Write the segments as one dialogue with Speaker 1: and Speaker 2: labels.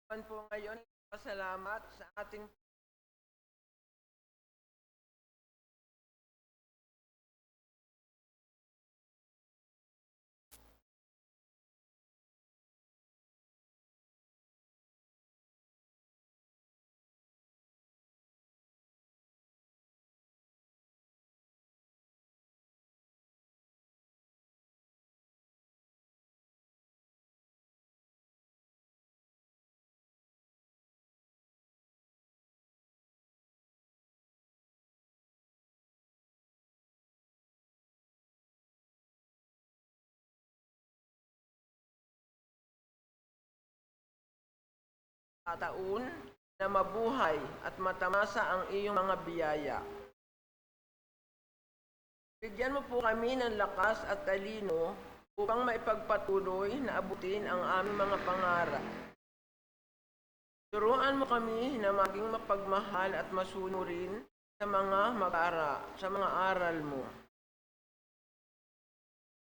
Speaker 1: Naman po ngayon, pasalamat sa ating taon na mabuhay at matamasa ang iyong mga biyaya. Bigyan mo po kami ng lakas at talino upang maipagpatuloy na abutin ang aming mga pangarap. Turuan mo kami na maging mapagmahal at masunurin sa mga aral mo.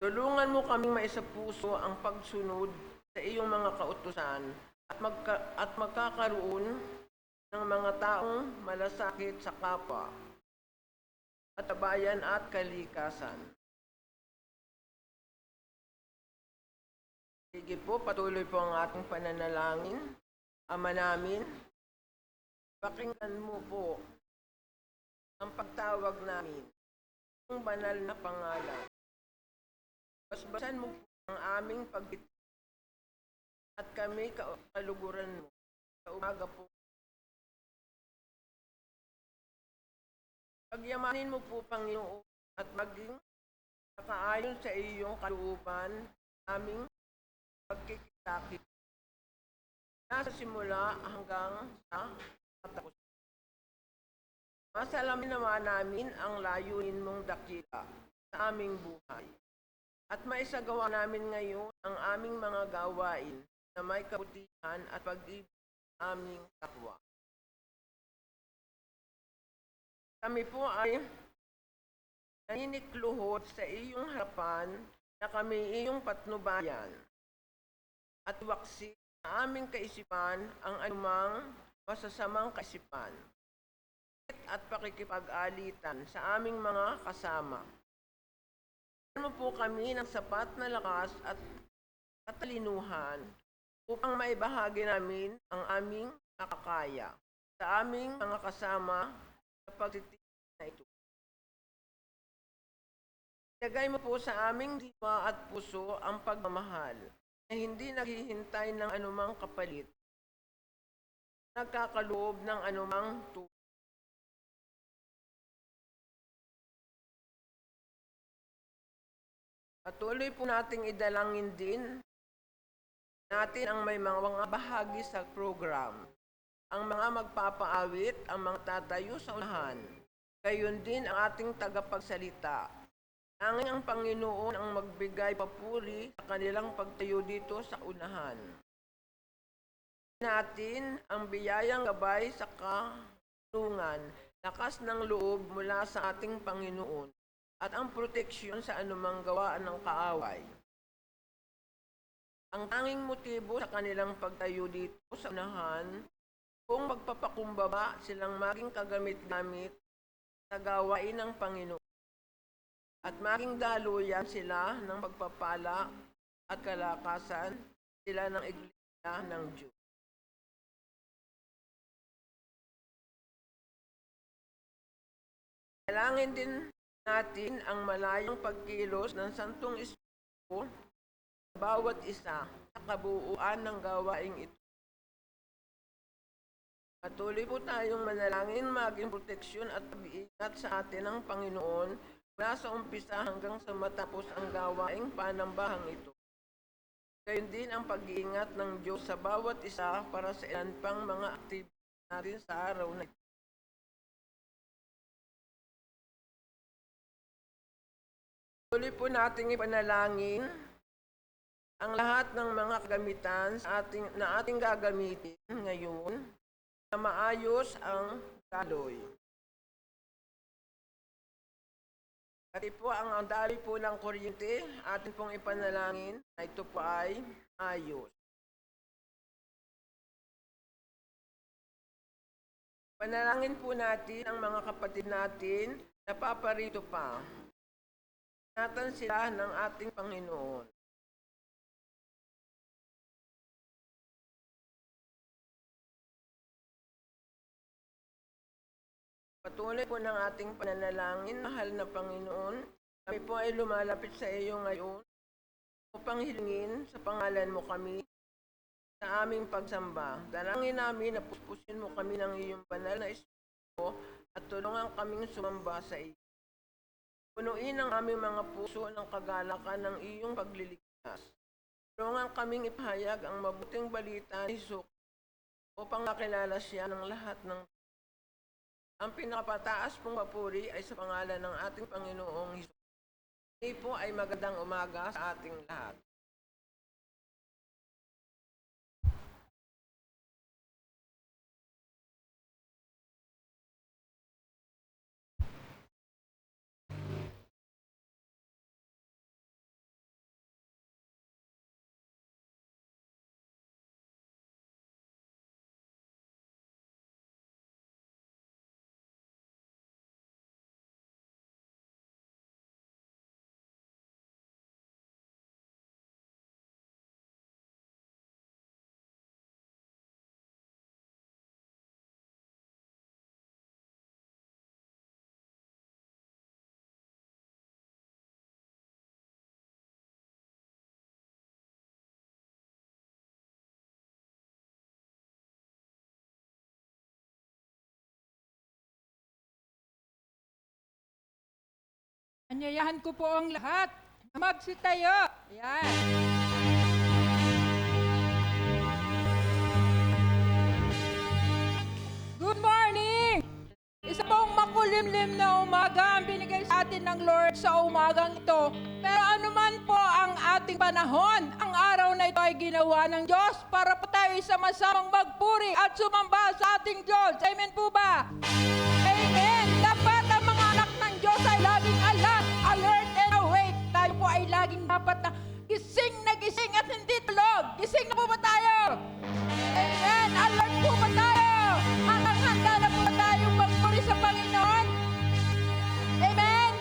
Speaker 1: Tulungan mo kaming maisapuso ang pagsunod sa iyong mga kautusan at magkakaroon ng mga taong malasakit sa kapwa, katabayan at kalikasan. Sige po, patuloy po ang ating pananalangin. Ama namin, pakinggan mo po ang pagtawag namin, ang banal na pangalan. Basbasan mo po ang aming at kami kaluguran mo sa umaga po. Pagyamanin mo po, Panginoon, at maging nakaayon sa iyong kalooban aming pagkikisakit. Sa simula hanggang sa katapos. Masalamin naman namin ang layunin mong dakila sa aming buhay. At maisagawa namin ngayon ang aming mga gawain na may kabutihan at pag-ibig sa aming kapwa. Kami po ay naninikluhod sa iyong harapan na kami iyong patnubayan at waksi sa aming kaisipan ang anumang masasamang kaisipan at pakikipag-alitan sa aming mga kasama. Bigyan mo po kami ng sapat na lakas at katalinuhan upang maibahagi namin ang aming nakakaya sa aming mga kasama sa pagtitiis na ito. Ilagay mo po sa aming diwa at puso ang pagmamahal na hindi naghihintay ng anumang kapalit, nagkakaloob ng anumang tulong. Patuloy po nating idalangin din natin ang may mga bahagi sa program, ang mga magpapaawit, ang mga tatayo sa unahan, gayon din ang ating tagapagsalita. Tanging ang Panginoon ang magbigay papuri sa kanilang pagtayo dito sa unahan. Natin ang biyayang gabay sa katulungan, lakas ng loob mula sa ating Panginoon, at ang proteksyon sa anumang gawaan ng kaaway. Ang tanging motibo sa kanilang pagtayo dito sa unahan, kung magpapakumbaba silang maging kagamit-gamit sa gawain ng Panginoon, at maging daluyan sila ng pagpapala at kalakasan sila ng Iglesia ng Diyos. Dalangin din natin ang malayang pagkilos ng Santong Espiritu sa bawat isa sa kabuuan ng gawaing ito. Patuloy po tayong manalangin maging proteksyon at pag-iingat sa atin ng Panginoon mula sa umpisa hanggang sa matapos ang gawaing panambahang ito. Gayon din ang pag-iingat ng Diyos sa bawat isa para sa ilan pang mga aktibidad natin sa araw na ito. Tuloy po nating ipanalangin ang lahat ng mga kagamitan na ating gagamitin ngayon na maayos ang daloy. Pati po ang daloy po ng kuryente, atin pong ipanalangin na ito po ay ayos. Panalangin po natin ang mga kapatid natin na paparito pa. Ingatan sila ng ating Panginoon. Patuloy po ng ating pananalangin, mahal na Panginoon. Kami po ay lumalapit sa iyo ngayon upang hilingin sa pangalan mo kami sa aming pagsamba. Dalangin namin na puspusin mo kami ng iyong banal na Espiritu at tulungan kaming sumamba sa iyo. Punuin ang aming mga puso ng kagalakan ng iyong pagliligtas. Tulungan kaming ipahayag ang mabuting balita ni Jesus upang makilala siya ng lahat ng ang pinakapataas pong papuri ay sa pangalan ng ating Panginoong Hesus. Ito po ay magandang umaga sa ating lahat.
Speaker 2: Anyayahan ko po ang lahat na magsitayo. Yan. Good morning! Isa pong makulimlim na umaga ang binigay sa atin ng Lord sa umagang ito. Pero anuman po ang ating panahon, ang araw na ito ay ginawa ng Diyos para po tayo sama-samang magpuri at sumamba sa ating Diyos. Amen po ba? Amen! Dapat ang mga anak ng Diyos ay laging alert and awake. Tayo po ay laging dapat na gising at hindi tulog. Gising na po ba tayo? Amen! Alert po ba tayo? Handa na po ba tayo magpuri sa Panginoon? Amen!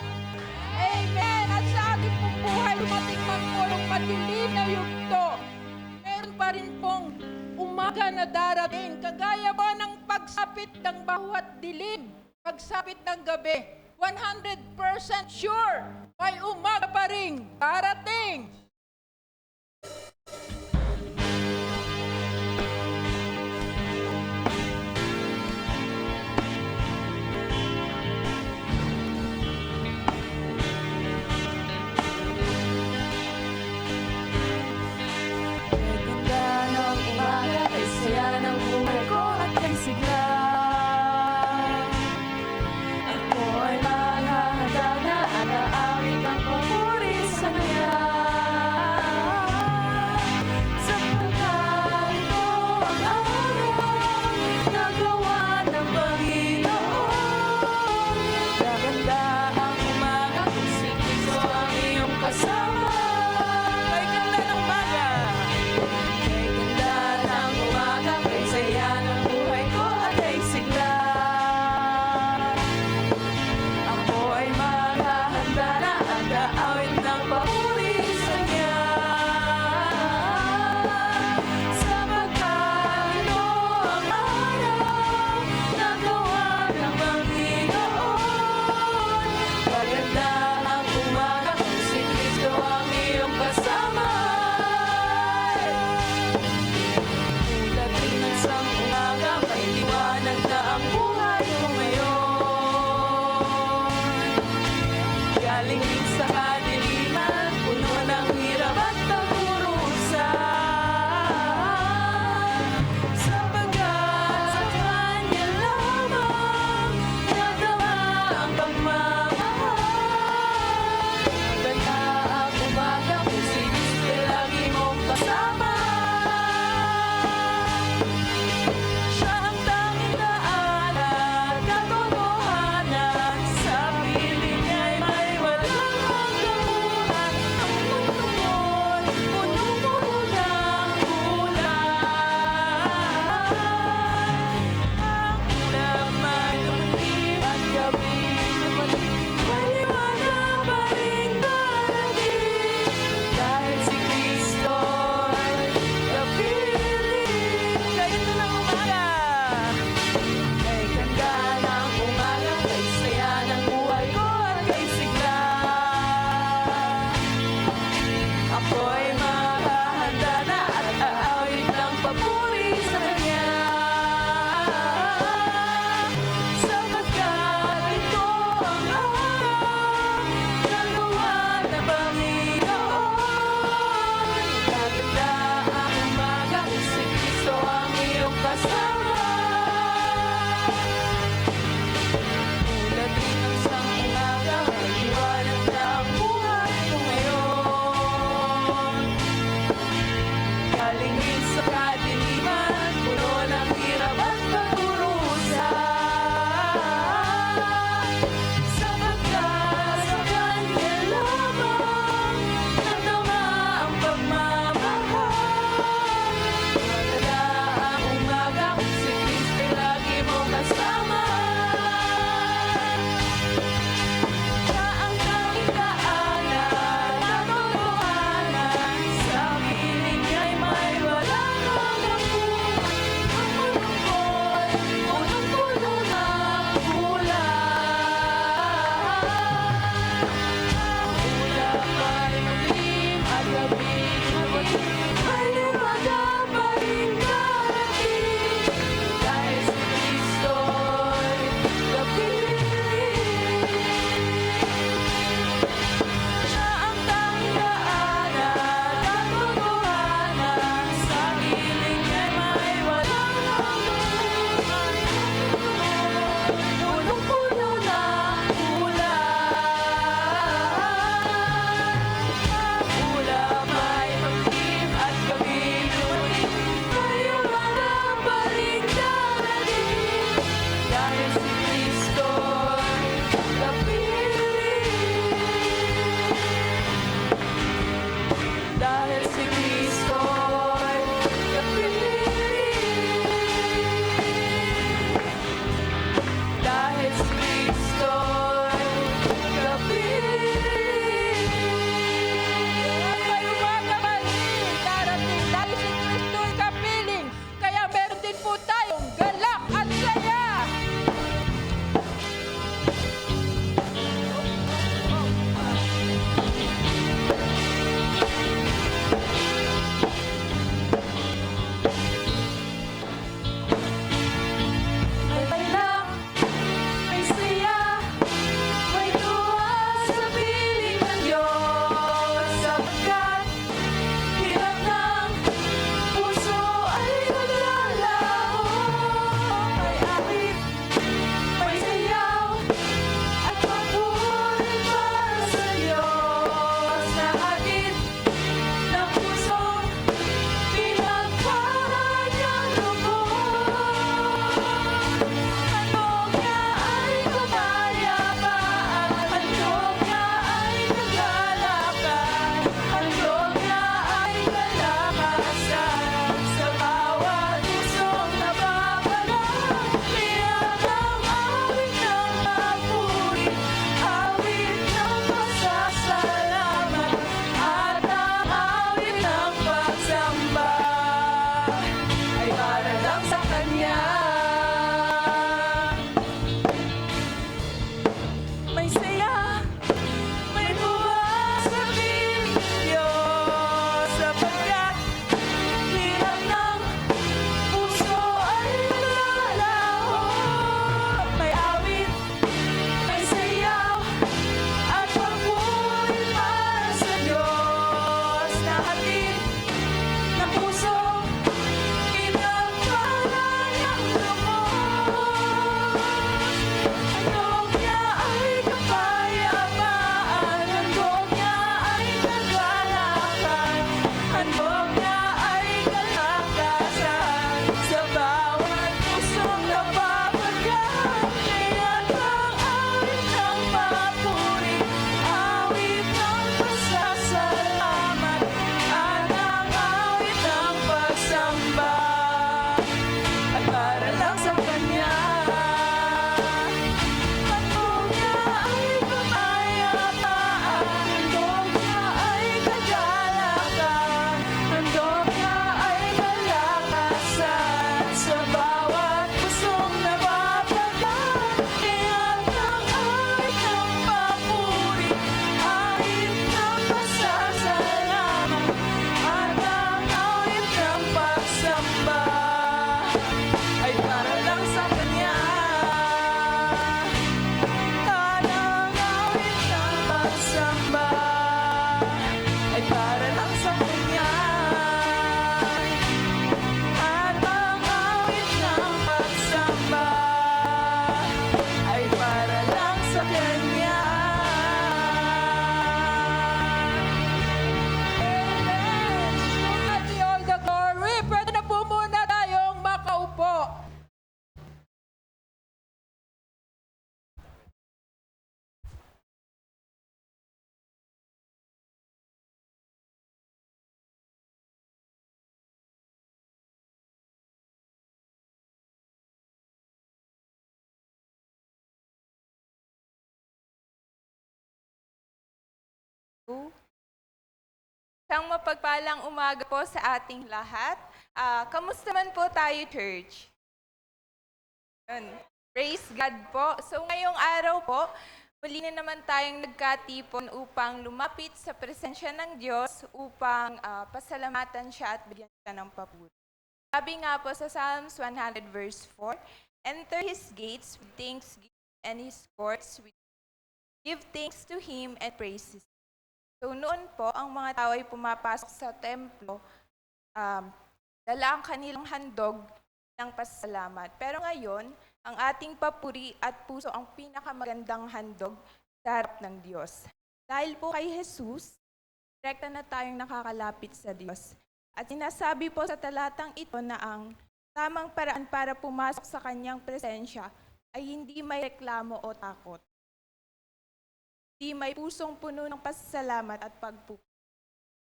Speaker 2: Amen! At sa ating pong buhay, dumating man po yung madilim na yugto. Meron pa rin pong umaga na darating. Kagaya po ng pagsapit ng bawat dilim. Pagsapit ng gabi. 100% sure, may umaga pa rin darating.
Speaker 3: Ganda ng umaga, ay saya ng buhay ko at ang sigla. Ako'y mahahanda na alaawit ang papuri sa Kanya.
Speaker 4: Isang mapagpalang umaga po sa ating lahat. Kamusta man po tayo, church? Yun. Praise God po. So ngayong araw po, muli na naman tayong nagkatipon upang lumapit sa presensya ng Diyos upang pasalamatan siya at bigyan siya ng papuri. Sabi nga po sa Psalms 100 verse 4, "Enter His gates with thanksgiving and His courts with give thanks to Him and praise His." So noon po, ang mga tao ay pumapasok sa templo, dala ang kanilang handog ng pasasalamat. Pero ngayon, ang ating papuri at puso ang pinakamagandang handog sa harap ng Diyos. Dahil po kay Jesus, direkta na tayong nakakalapit sa Diyos. At sinasabi po sa talatang ito na ang tamang paraan para pumasok sa kanyang presensya ay hindi may reklamo o takot. Hindi may pusong puno ng pasasalamat at pagpupuri.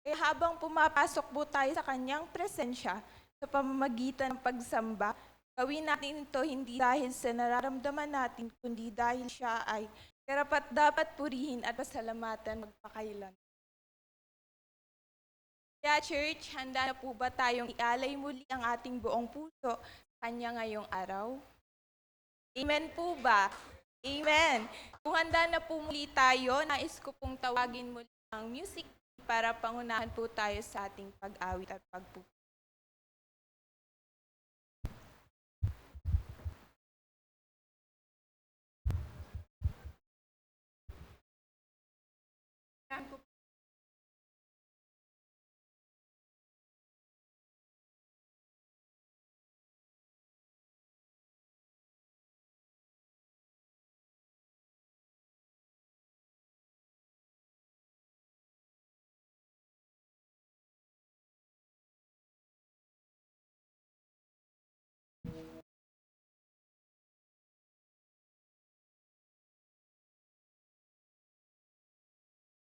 Speaker 4: Kaya habang pumapasok po tayo sa kanyang presensya sa pamamagitan ng pagsamba, gawin natin ito hindi dahil sa nararamdaman natin, kundi dahil siya ay karapat-dapat purihin at pasalamatan magpakailan. Kaya church, handa na po ba tayong ialay muli ang ating buong puso sa kanya ngayong araw? Amen po ba? Amen. Kung handa na po muli tayo, nais ko pong tawagin muli ang music para pangunahan po tayo sa ating pag-awit at pagpupuri.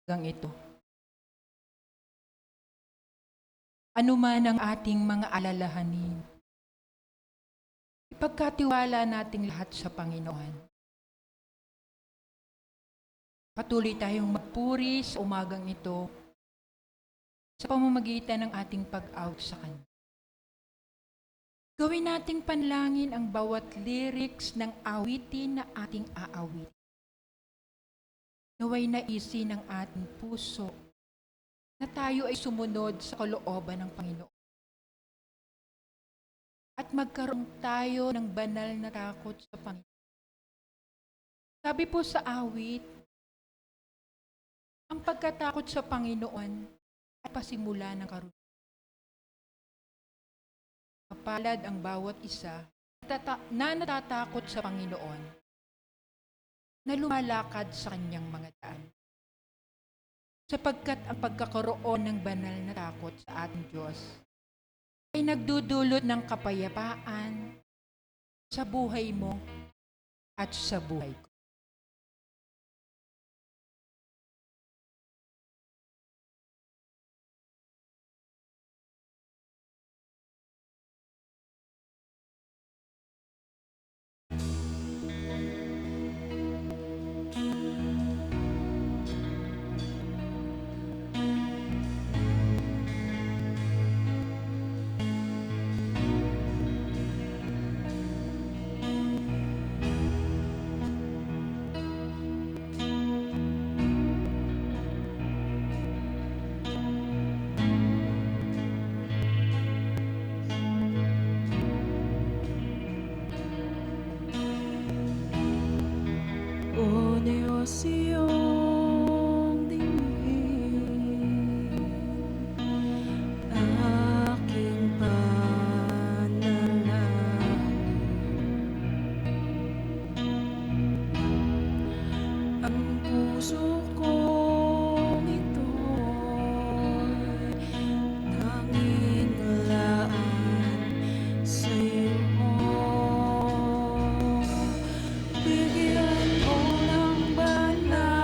Speaker 2: Ito. Ano man ang ating mga alalahanin, ipagkatiwala nating lahat sa Panginoon. Patuloy tayong magpuri sa umagang ito sa pamamagitan ng ating pag-out sa Kanya. Gawin nating panlangin ang bawat lyrics ng awitin na ating aawit. Naway naisin ng ating puso na tayo ay sumunod sa kalooban ng Panginoon. At magkaroon tayo ng banal na takot sa Panginoon. Sabi po sa awit, ang pagkatakot sa Panginoon ay pasimula ng karunia. Mapalad ang bawat isa na natatakot sa Panginoon, na lumalakad sa kanyang mga daan. Sapagkat ang pagkakaroon ng banal na takot sa ating Diyos ay nagdudulot ng kapayapaan sa buhay mo at sa buhay ko.
Speaker 3: O Diyos, iyong dinggin, aking panalangin. Ang puso kong ito'y tanging laan sa'yo. Bigyan mo ng banal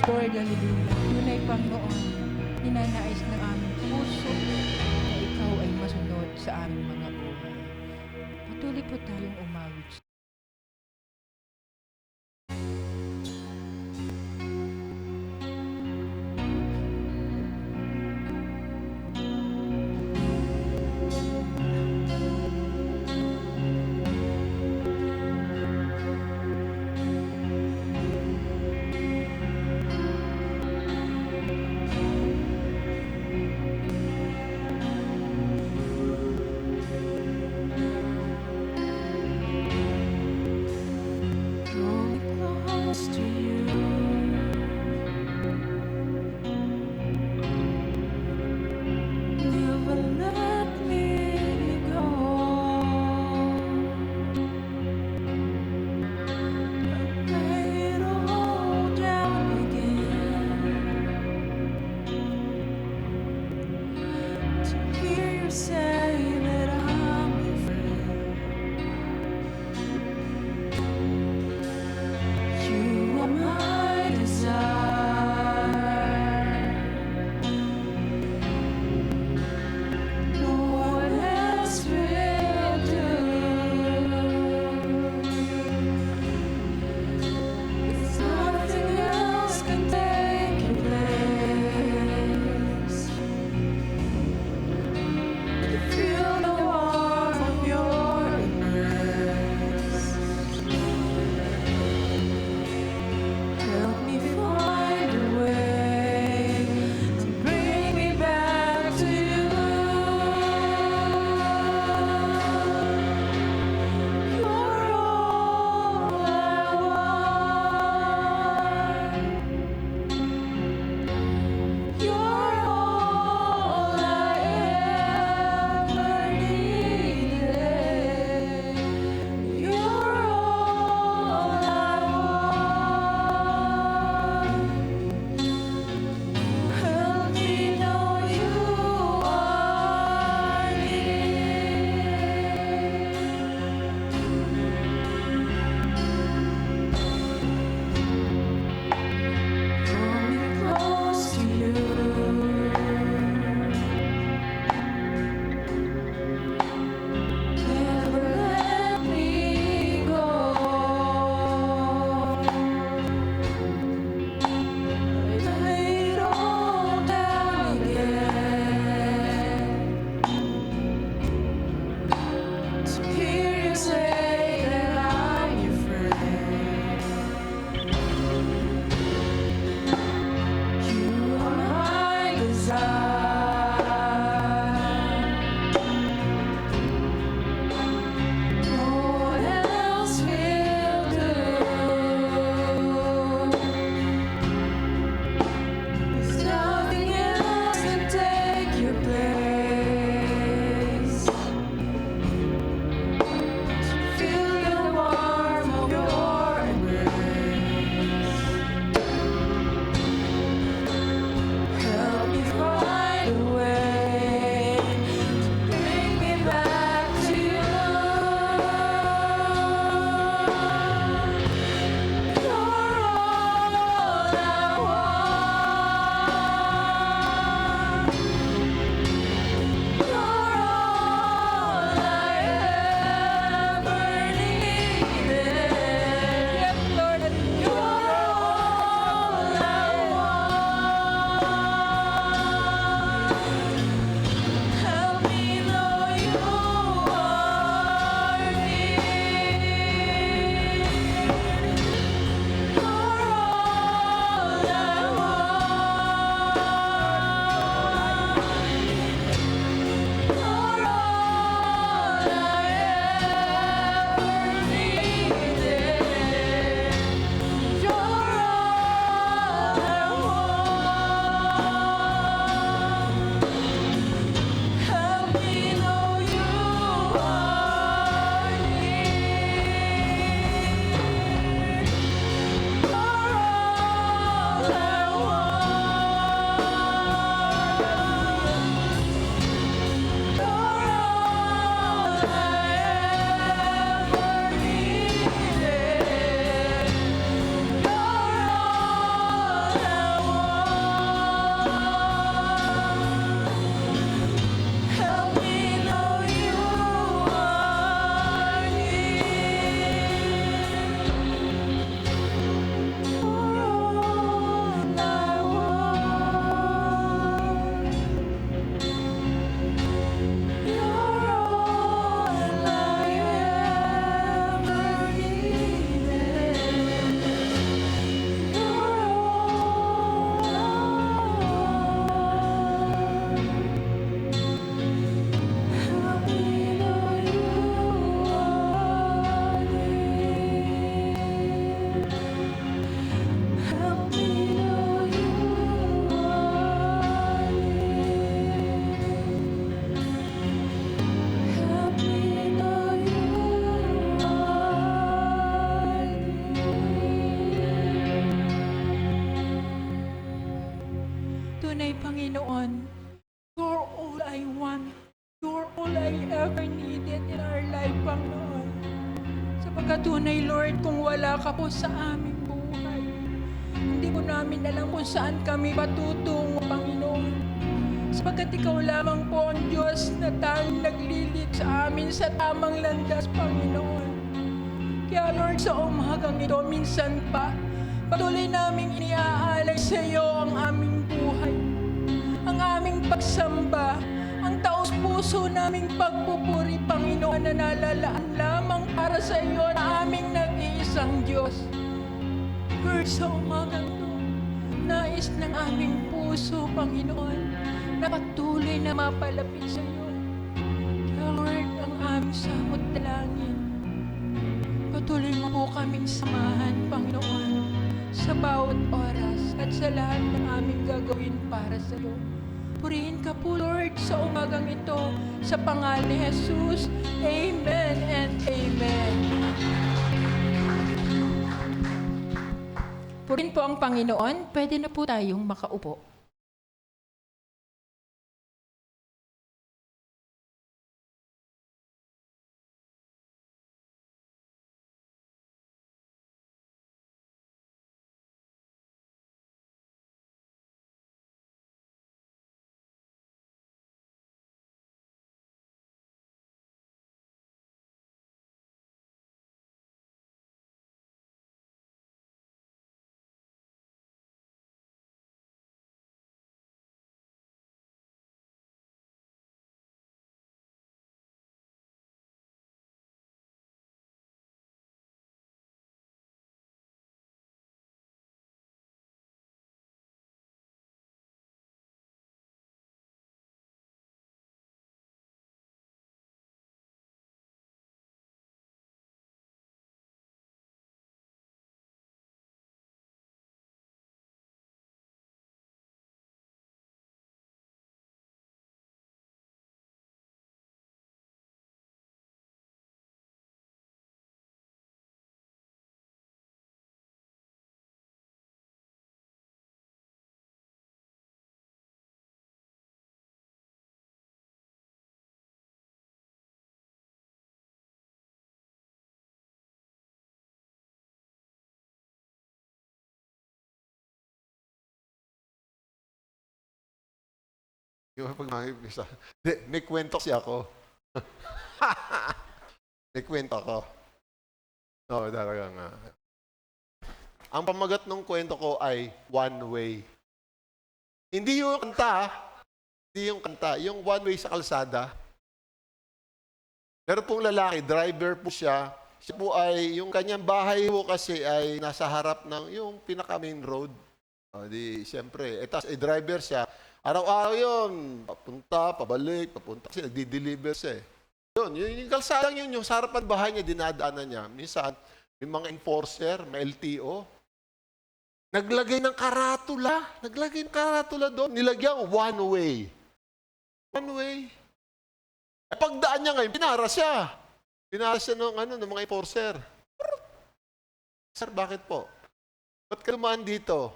Speaker 2: Lord, hallelujah. Tunay, Panginoon, ninanais ng aming puso na ikaw ay masunod sa aming mga buhay. Patuloy po tayong umawit sa tunay, Panginoon, you're all I want. You're all I ever needed in our life, Panginoon. Sapagkat tunay, Lord, kung wala ka po sa aming buhay, hindi po namin alam kung saan kami patutungo, Panginoon. Sapagkat ikaw lamang po ang Diyos na tanging naglilid sa amin sa tamang landas, Panginoon. Kaya Lord, sa umagang ito, minsan pa, patuloy naming iniaalay sa iyo ang aming buhay, ang aming pagsamba, ang taos-puso naming pagpupuri, Panginoon, na nalalaan lamang para sa iyo na aming nag-iisang Diyos. Lord, sa umagang ito, nais ng aming puso, Panginoon, na patuloy na mapalapit sa iyo. Kaya Lord, ang aming samot dalangin, patuloy mo po kaming samahan, Panginoon, sa bawat oras at sa lahat ng aming gagawin para sa iyo. Purihin ka po, Lord, sa umagang ito, sa pangalan ni Jesus. Amen and amen. Purihin po ang Panginoon. Pwede na po tayong makaupo.
Speaker 5: Yung pag makikisa. May kwento kasi ako. May kwento ako. Oo, talaga nga. Ang pamagat ng kwento ko ay one way. Hindi yung kanta, hindi yung kanta. Yung one way sa kalsada. Pero pong lalaki, driver po siya. Siya po ay, yung kanyang bahay po kasi ay nasa harap ng yung pinaka-main road. Di, siyempre. Tapos, driver siya. Araw-araw yun. Papunta, pabalik, papunta. Kasi nagdi-deliver siya eh. Yun, yung kalsada yun, yung sa harapan bahay niya, dinadaanan niya. Minsan, may mga enforcer, may LTO. Naglagay ng karatula. Naglagay ng karatula doon. Nilagyan one way. One way. Pagdaan niya ngayon, pinara siya. Pinara siya ng mga enforcer. Sir, bakit po? Ba't ka dumaan dito?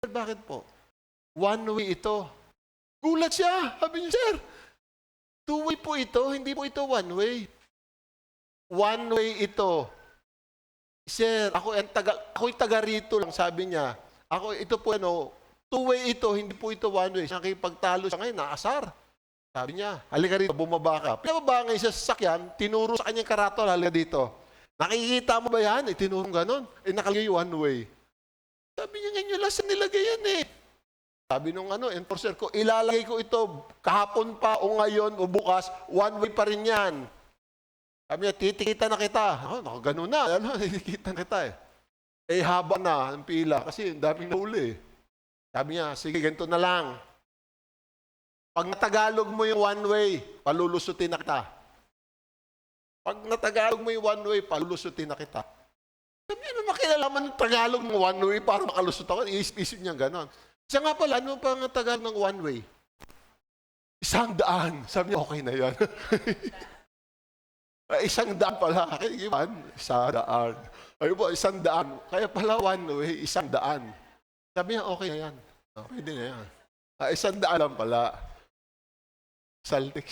Speaker 5: Sir, bakit po? One way ito. Gulat siya. Sabi niya, sir, two way po ito. Hindi po ito one way. One way ito. Sir, ako yung taga rito lang, sabi niya. Ito po two way ito, hindi po ito one way. Siya pagtalo siya ngayon, naasar. Sabi niya, halika rito, bumaba ka. Pinababa ngayon sa sasakyan, tinuro sa kanyang karatol, halika dito. Nakikita mo ba yan? Tinuro ganon. Nakalagay one way. Sabi niya, ngayon yung lasan nilagay yan eh. Sabi nung enforcer ko, ilalagay ko ito kahapon pa o ngayon o bukas, one way pa rin yan. Sabi niya, titikita na kita. Ganun na. Titikita na kita eh. Haba na ang pila kasi daming nahuli. Sabi niya, sige, ganito na lang. Pag natagalog mo yung one way, palulusutin na kita. Pag natagalog mo yung one way, palulusutin na kita. Sabi niya, makilalaman ng Tagalog ng one way para makalusot ako. Iisip niya gano'n. Siya nga pala, ano pa ang Tagalog ng one way? 100. Sabi niya, okay na yan. 100 pala. Kaya 100. Ayun po, 100. Kaya pala one way, 100. Sabi niya, okay na yan. Pwede na yan. 100 lang pala. Saltik.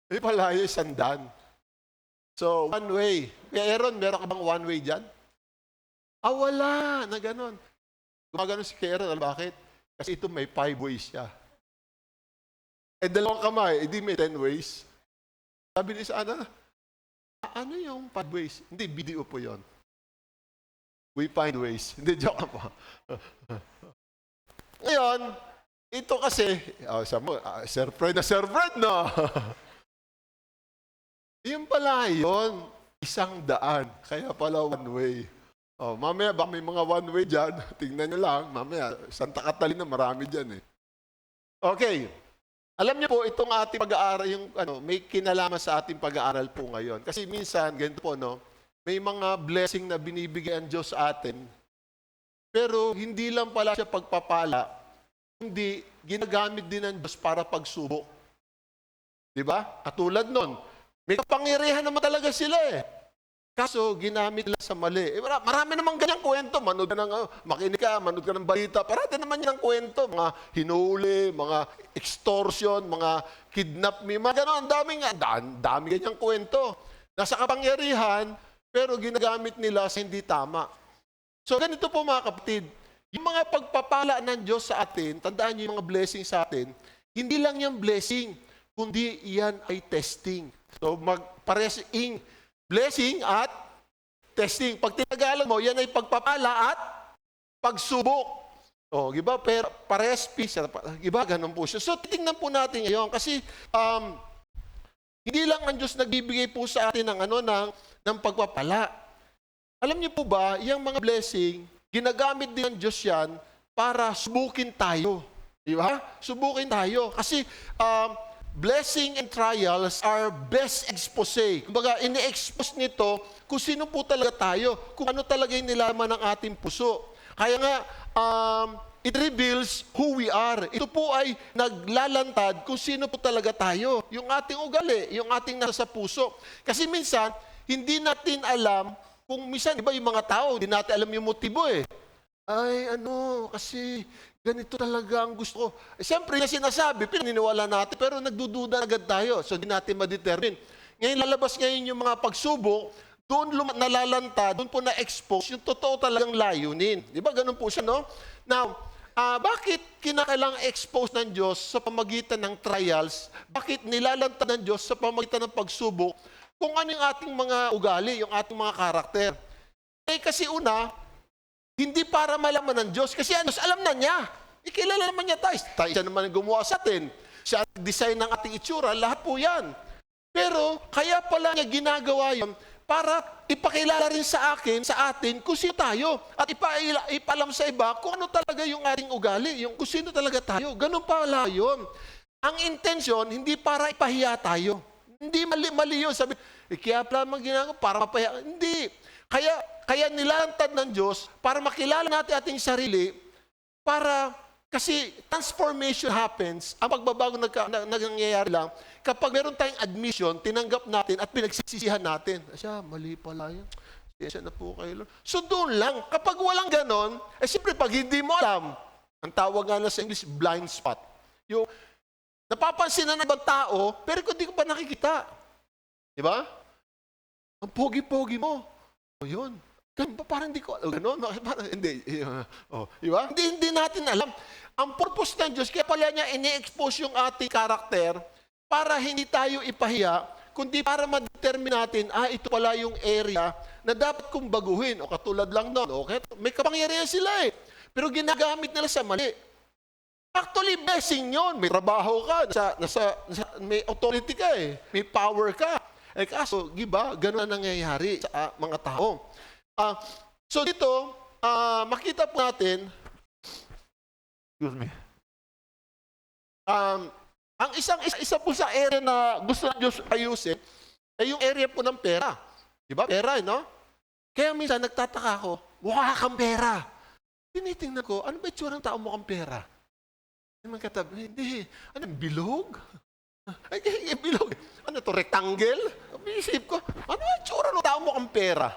Speaker 5: Hindi pala yung 100. So, one way. Kaya Aaron, meron ka bang one way dyan? Wala na ganon. Gumagano si Aaron, alam bakit? Kasi ito may 5 ways siya. Dalawang kamay, hindi may 10 ways. Sabi ni Sana, ano yung 5 ways? Hindi, video po yon. We find ways. Hindi, joke po. Ngayon, ito kasi, Sir Fred, no? Yung pala yun, 100. Kaya pala one way. Mamaya, baka may mga one way dyan. Tingnan nyo lang. Mamaya, Santa Catalina, marami dyan eh. Okay. Alam niyo po, itong ating pag-aaral, may kinalaman sa ating pag-aaral po ngayon. Kasi minsan, ganito po, no? May mga blessing na binibigay ang Diyos sa atin. Pero hindi lang pala siya pagpapala, hindi, ginagamit din ng Diyos para pagsubok. Di ba? Katulad nun, may kapangyarihan naman talaga sila eh. Kaso, ginamit nila sa mali. Marami namang ganyang kwento. Makinig ka, manood ka ng balita. Parati naman yan ang kwento. Mga hinuli, mga extortion, mga kidnap, mga gano'n. Ang dami ganyang kwento. Nasa kapangyarihan, pero ginagamit nila sa hindi tama. So, ganito po mga kapatid. Yung mga pagpapala ng Diyos sa atin, tandaan niyo yung mga blessing sa atin, hindi lang yung blessing, kundi yan ay testing. So, magparesing blessing at testing. Pag tinagalan mo, yan ay pagpapala at pagsubok. Diba? Pero pares peace. Diba? Ganun po siya. So, titingnan po natin ngayon kasi hindi lang ang Diyos nagbibigay po sa atin ng pagpapala. Alam niyo po ba, yung mga blessing, ginagamit din ng Diyos yan para subukin tayo. Diba? Subukin tayo. Kasi, blessing and trials are best expose. Kumbaga, ini-expose nito kung sino po talaga tayo, kung ano talaga yung nilaman ng ating puso. Kaya nga, it reveals who we are. Ito po ay naglalantad kung sino po talaga tayo. Yung ating ugali, yung ating nasa puso. Kasi minsan, hindi natin alam, kung minsan, di ba yung mga tao, hindi natin alam yung motibo eh. Kasi ganito talaga ang gusto ko. Siyempre, na sinasabi, pinaniniwala natin, pero nagdududa agad tayo. So, hindi natin ma-determine. Ngayon, lalabas ngayon yung mga pagsubok, doon nalalanta, doon po na-expose yung totoo talagang layunin. Di ba? Ganun po siya, no? Now, bakit kinakailangang expose ng Diyos sa pamagitan ng trials? Bakit nilalanta ng Diyos sa pamagitan ng pagsubok kung ano yung ating mga ugali, yung ating mga karakter? Kasi una, hindi para malaman ng Diyos. Kasi alam na niya. Ikilala naman niya tayo. Siya naman ang gumawa sa atin. Siya ang design ng ating itsura. Lahat po yan. Pero, kaya pala niya ginagawa yun para ipakilala rin sa atin, kung sino tayo. At ipalam sa iba kung ano talaga yung ating ugali. Yung kung sino talaga tayo. Ganun pala yun. Ang intensyon, hindi para ipahiya tayo. Hindi mali yun. Sabi, kaya pala ginagawa para mapahiya. Hindi. Kaya nilalantad ng Diyos para makilala natin ating sarili, kasi transformation happens, ang pagbabago nangyayari lang, kapag meron tayong admission, tinanggap natin at pinagsisisihan natin. Mali pala yun. Siya na po kayo. So doon lang, kapag walang ganon, siyempre pag hindi mo alam, ang tawag nga na sa English, blind spot. Yung napapansin na ng ibang tao, pero kung di ko pa nakikita. Di ba? Ang pogi-pogi mo. Yun. Parang hindi ko alam. Ganon. Hindi. Diba? Hindi natin alam. Ang purpose ng Diyos, kaya pala niya ini-expose yung ating karakter para hindi tayo ipahiya, kundi para ma-determine natin, ito pala yung area na dapat kong baguhin. O katulad lang noon. Okay? May kapangyarihan sila eh. Pero ginagamit nila sa mali. Actually, blessing yun. May trabaho ka. May authority ka eh. May power ka. Kaso, diba, gano'n ang nangyayari sa mga tao. So dito, makita po natin, excuse me, ang isa po sa area na gusto ng Diyos ayusin, ay yung area po ng pera. Diba? Pera, no? Kaya minsan nagtataka ako, mukha kang pera. Tinitingnan ko, ano ba itsura ng tao mukhang pera? Hindi. Bilog? Bilog. Ano to, rectangle? Isip ko, ano ba itsura ng tao mukhang pera?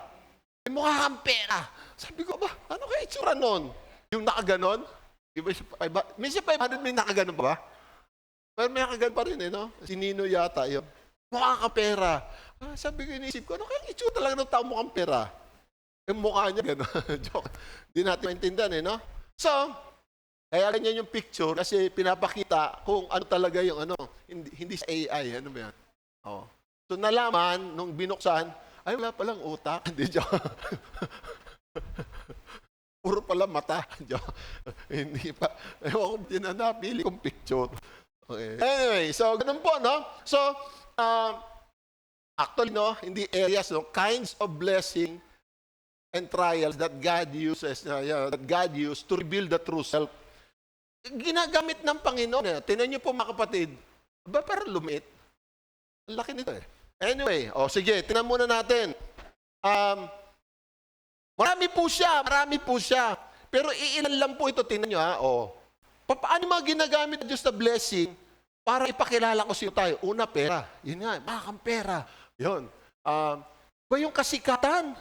Speaker 5: Mukha kang pera. Sabi ko, ano kaya itsura nun? Yung nakaganon? Di ba, minsan 500 may nakaganon pa ba? Pero may nakaganon pa rin no? Si Nino yata yun. Mukha ka pera. Sabi ko, inisip ko, ano kaya itsura lang ng tao mukhang pera? Yung mukha niya, gano'n. Joke. Hindi natin maintindihan no? So, kaya ganyan yung picture kasi pinapakita kung ano talaga yung hindi sa AI. Ano ba yan? Oh. So, nalaman, nung binuksan, ay, wala palang utak. Hindi, joke. Puro pala mata. Hindi pa. Ewan ko, napili kong picture. Okay. Anyway, so ganun po, no? So, actually, no, hindi areas, no, kinds of blessing and trials that God uses, that God used to reveal the true self. Ginagamit ng Panginoon. Tinan niyo po, mga kapatid, ba parang lumit? Ang laki nito eh. Anyway, sige, tinan muna natin. Marami po siya. Pero iilan lang po ito, tingnan nyo paano mga ginagamit ng Diyos na blessing para ipakilala ko sino tayo? Una, pera. Yun nga, makakang pera. Yun. Ba yung kasikatan?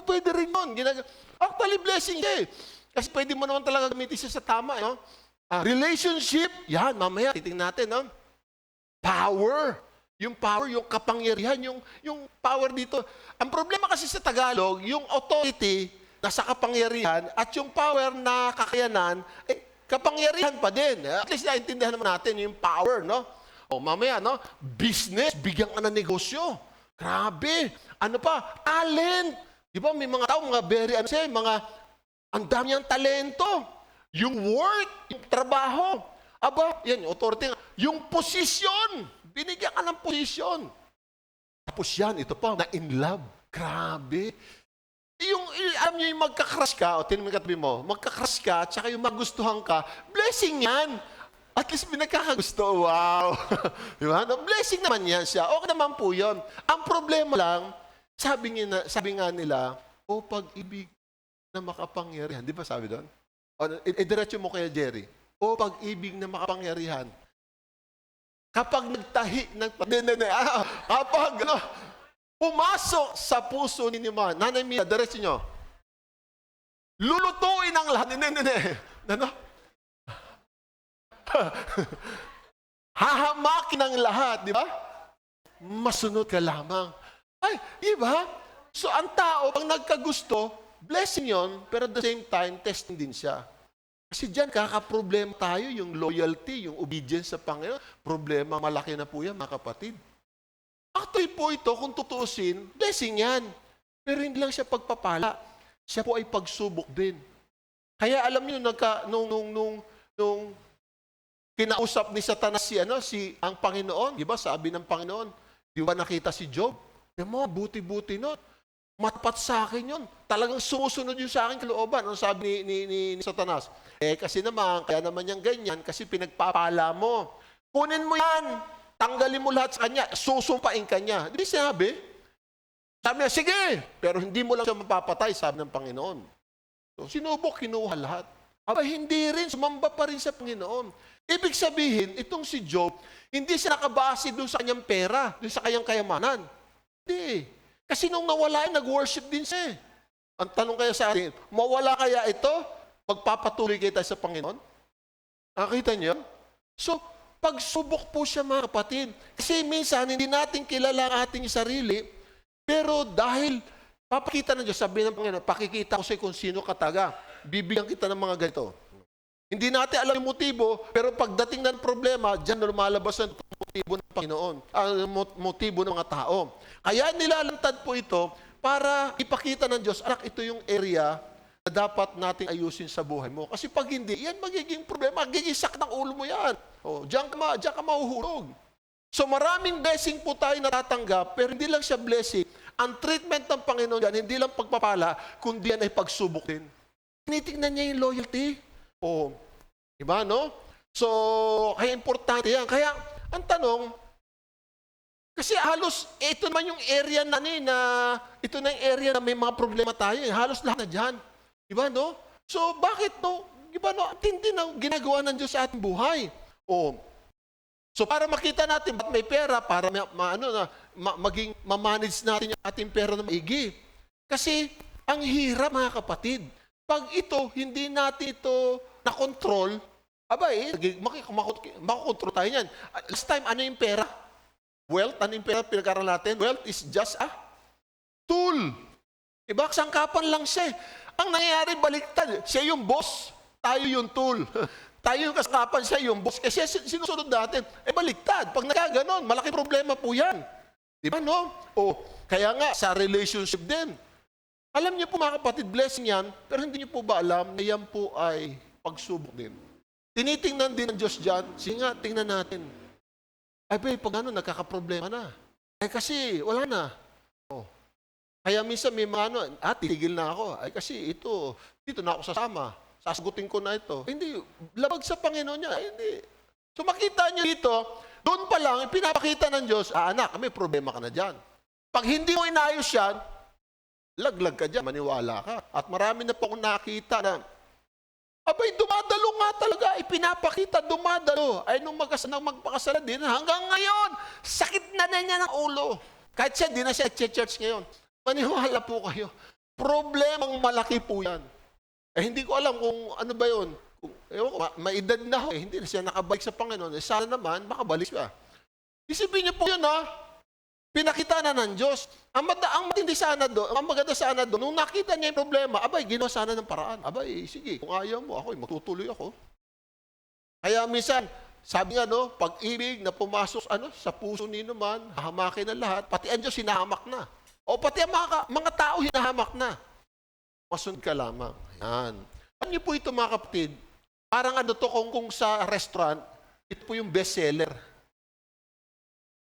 Speaker 5: Pwede rin yun. Actually, blessing siya eh. Kasi pwede mo naman talaga gamitin siya sa tama. No? Relationship, yan, mamaya, titingnan natin. No? Power. Yung power, yung kapangyarihan, yung power dito. Ang problema kasi sa Tagalog, yung authority nasa kapangyarihan at yung power na kakayanan, kapangyarihan pa din. At least naintindihan naman natin yung power, no? Mamaya, no? Business, bigyan ka ng negosyo. Grabe. Ano pa? Talent. Di ba, may mga tao, ang dami niyang talento. Yung work, yung trabaho. Aba, yan, authority. Yung posisyon. Binigyan ka ng posisyon. Tapos yan, ito pa, na in love. Grabe. Alam niyo yung magka-crush ka, tinanong mo katabi mo, magka-crush ka, tsaka yung magustuhan ka, blessing yan. At least pinagkakagusto. Wow. Diba? No, blessing naman yan siya. Okay naman po yun. Ang problema lang, sabi nga nila, pag-ibig na makapangyarihan. Di ba sabi doon? Diretso mo kaya, Jerry. Pag-ibig na makapangyarihan. Kapag pumasok sa puso ni Nima, Nanay Mia, diretso nyo, lulutuin ang lahat. Hahamakin ang lahat, di ba? Masunod ka lamang. Ay, di ba? So, ang tao, pag nagkagusto, blessing yon, pero at the same time, testing din siya. Kasi dyan, kakaproblema tayo, yung loyalty, yung obedience sa Panginoon. Problema, malaki na po yan, mga kapatid. Actually po ito, kung tutuusin, blessing yan. Pero hindi lang siya pagpapala. Siya po ay pagsubok din. Kaya alam niyo, nung kinausap ni Satanas ang Panginoon, di ba, sabi ng Panginoon, di ba nakita si Job? Di mo, buti-buti nun. Matapat sa akin yun. Talagang sumusunod yun sa akin kalooban. Ano sabi ni Satanas? Kasi naman, kaya naman yung ganyan, kasi pinagpapala mo. Kunin mo yan. Tanggalin mo lahat sa kanya. Susumpain ka niya. Di sinabi? Sabi niya, sige. Pero hindi mo lang siya mapapatay, sabi ng Panginoon. So, sinubok, kinuha lahat. Aba, hindi rin. Sumamba pa rin sa Panginoon. Ibig sabihin, itong si Job, hindi siya nakabase doon sa kanyang pera, doon sa kanyang kayamanan. Hindi. Kasi nung nawala, nag-worship din siya. Ang tanong kaya sa atin, mawala kaya ito? Magpapatuloy kayo tayo sa Panginoon? Nakita niyo? So, pagsubok po siya, mga kapatid. Kasi minsan, hindi natin kilala ang ating sarili, pero dahil papakita ng Diyos, sabi ng Panginoon, pakikita ko sa'yo kung sino ka taga. Bibigyan kita ng mga ganito. Hindi natin alam yung motibo, pero pagdating ng problema, dyan lumalabas ang motibo ng Panginoon, motibo ng mga tao. Kaya nilalantad po ito para ipakita ng Diyos, anak, ito yung area na dapat nating ayusin sa buhay mo. Kasi pag hindi, yan magiging problema, magiging sakit ng ulo mo yan. Diyan ka mahuhulog. So maraming blessing po tayo natatanggap, pero hindi lang siya blessing. Ang treatment ng Panginoon yan, hindi lang pagpapala, kundi yan ay pagsubok din. Tinitingnan niya yung loyalty. Diba, no? So, kaya importante yan. Kaya, ang tanong, kasi halos, ito naman yung area ito na yung area na may mga problema tayo. Halos lahat na dyan. Diba, no? So, bakit, no? Diba, no? Tindi na ginagawa ng Diyos sa ating buhay. So, para makita natin, ba't may pera? Para maging ma-manage natin yung ating pera na maigi. Kasi, ang hirap, mga kapatid. Pag ito, hindi natin ito na-control, abay, makokontrol tayo niyan. Last time, ano yung pera? Wealth, ano yung pera pinag-aral natin? Wealth is just a tool. Diba? Sangkapan lang siya. Ang nangyayari, baliktad. Siya yung boss, tayo yung tool. Tayo yung kasangkapan, siya yung boss. Kasi sinusunod natin. Baliktad. Pag nagkaganon, malaki problema po yan. Diba, no? Kaya nga, sa relationship din. Alam niyo po mga kapatid, blessing yan, pero hindi niyo po ba alam na yan po ay pagsubok din. Tinitingnan din ng Diyos dyan, sige nga, tingnan natin. Ay, pag nagkakaproblema na. Kasi, wala na. Kaya minsan may mga titigil na ako. Ay, kasi dito na ako sasama. Sasagutin ko na ito. Hindi, labag sa Panginoon niya. Hindi. So makita niyo dito, doon pa lang, pinapakita ng Diyos, anak, may problema ka na dyan. Pag hindi mo inayos yan, laglag ka dyan, maniwala ka. At marami na po akong nakita na, abay, dumadalo nga talaga, ipinapakita, dumadalo. Ay, nung magpakasala din, hanggang ngayon, sakit na niya ng ulo. Kahit siya, di na siya church ngayon. Maniwala po kayo. Problemang malaki po yan. Hindi ko alam kung ano ba yun. Maedad na ho, hindi na siya nakabalik sa Panginoon. Sana naman, makabalik siya. Isipin niyo po yun, pinakita na ng Diyos. Ang matindi sana doon, ang maganda sana doon, nung nakita niya yung problema, abay, ginawa sana ng paraan. Abay, sige, kung ayaw mo, magtutuloy ako. Kaya minsan, sabi nga, pag-ibig na pumasok sa puso ni naman, hahamakin ang lahat, pati ang Diyos hinahamak na. O pati ang mga tao hinahamak na. Masunod ka lamang. Yan. Ano niyo po ito mga kapatid? Parang kung sa restaurant, ito po yung best seller.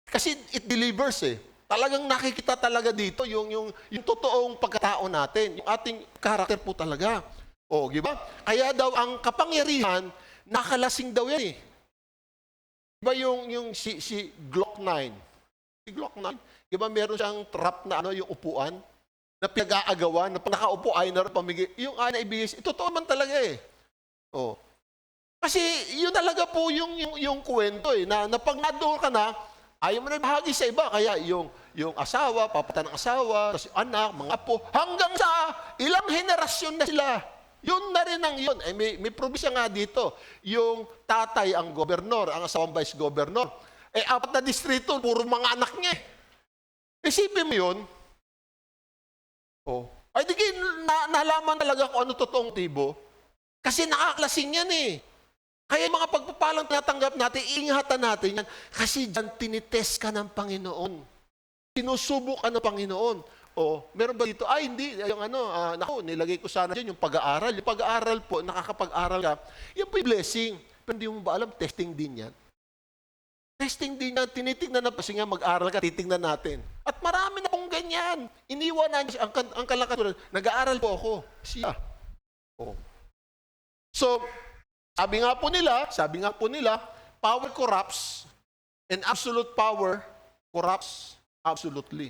Speaker 5: Kasi it delivers Talagang nakikita talaga dito yung totoong pagkatao natin, yung ating karakter po talaga. Di ba? Kaya daw ang kapangyarihan, nakalasing daw yan Diba si Glock 9? Si Glock 9, diba meron siyang trap na yung upuan, na pinag-aagawan, na pag nakaupo ay na pamigay, yung na ibigay, totoo man talaga Kasi yun talaga po yung kwento na pag nadoon ka na, ayaw mo na bahagi sa iba. Kaya yung asawa, papatan ng asawa, tapos anak, mga apo, hanggang sa ilang henerasyon na sila. Yun na rin ang yun. May probinsya nga dito. Yung tatay ang gobernador, ang asawang vice gobernador. 4 na distrito, puro mga anak niya. Isipin mo yun. Ay di nalaman talaga kung ano totoong tibo. Kasi nakaklasing yan Kaya mga pagpapalang tinatanggap natin, ingatan natin yan. Kasi dyan tinitest ka ng Panginoon. Sinusubok ka ng Panginoon. Meron ba dito? Hindi. Nilagay ko sana dyan yung pag-aaral. Yung pag-aaral po, nakakapag-aaral ka, yan po yung blessing. Pero hindi mo ba alam, testing din yan. Testing din yan. Tinitingnan na, kasi nga mag-aaral ka, titingnan natin. At marami na pong ganyan. Iniwan na siya. Ang kalakatulan, nag-aaral po ako. Siya. So, sabi nga po nila, power corrupts and absolute power corrupts absolutely.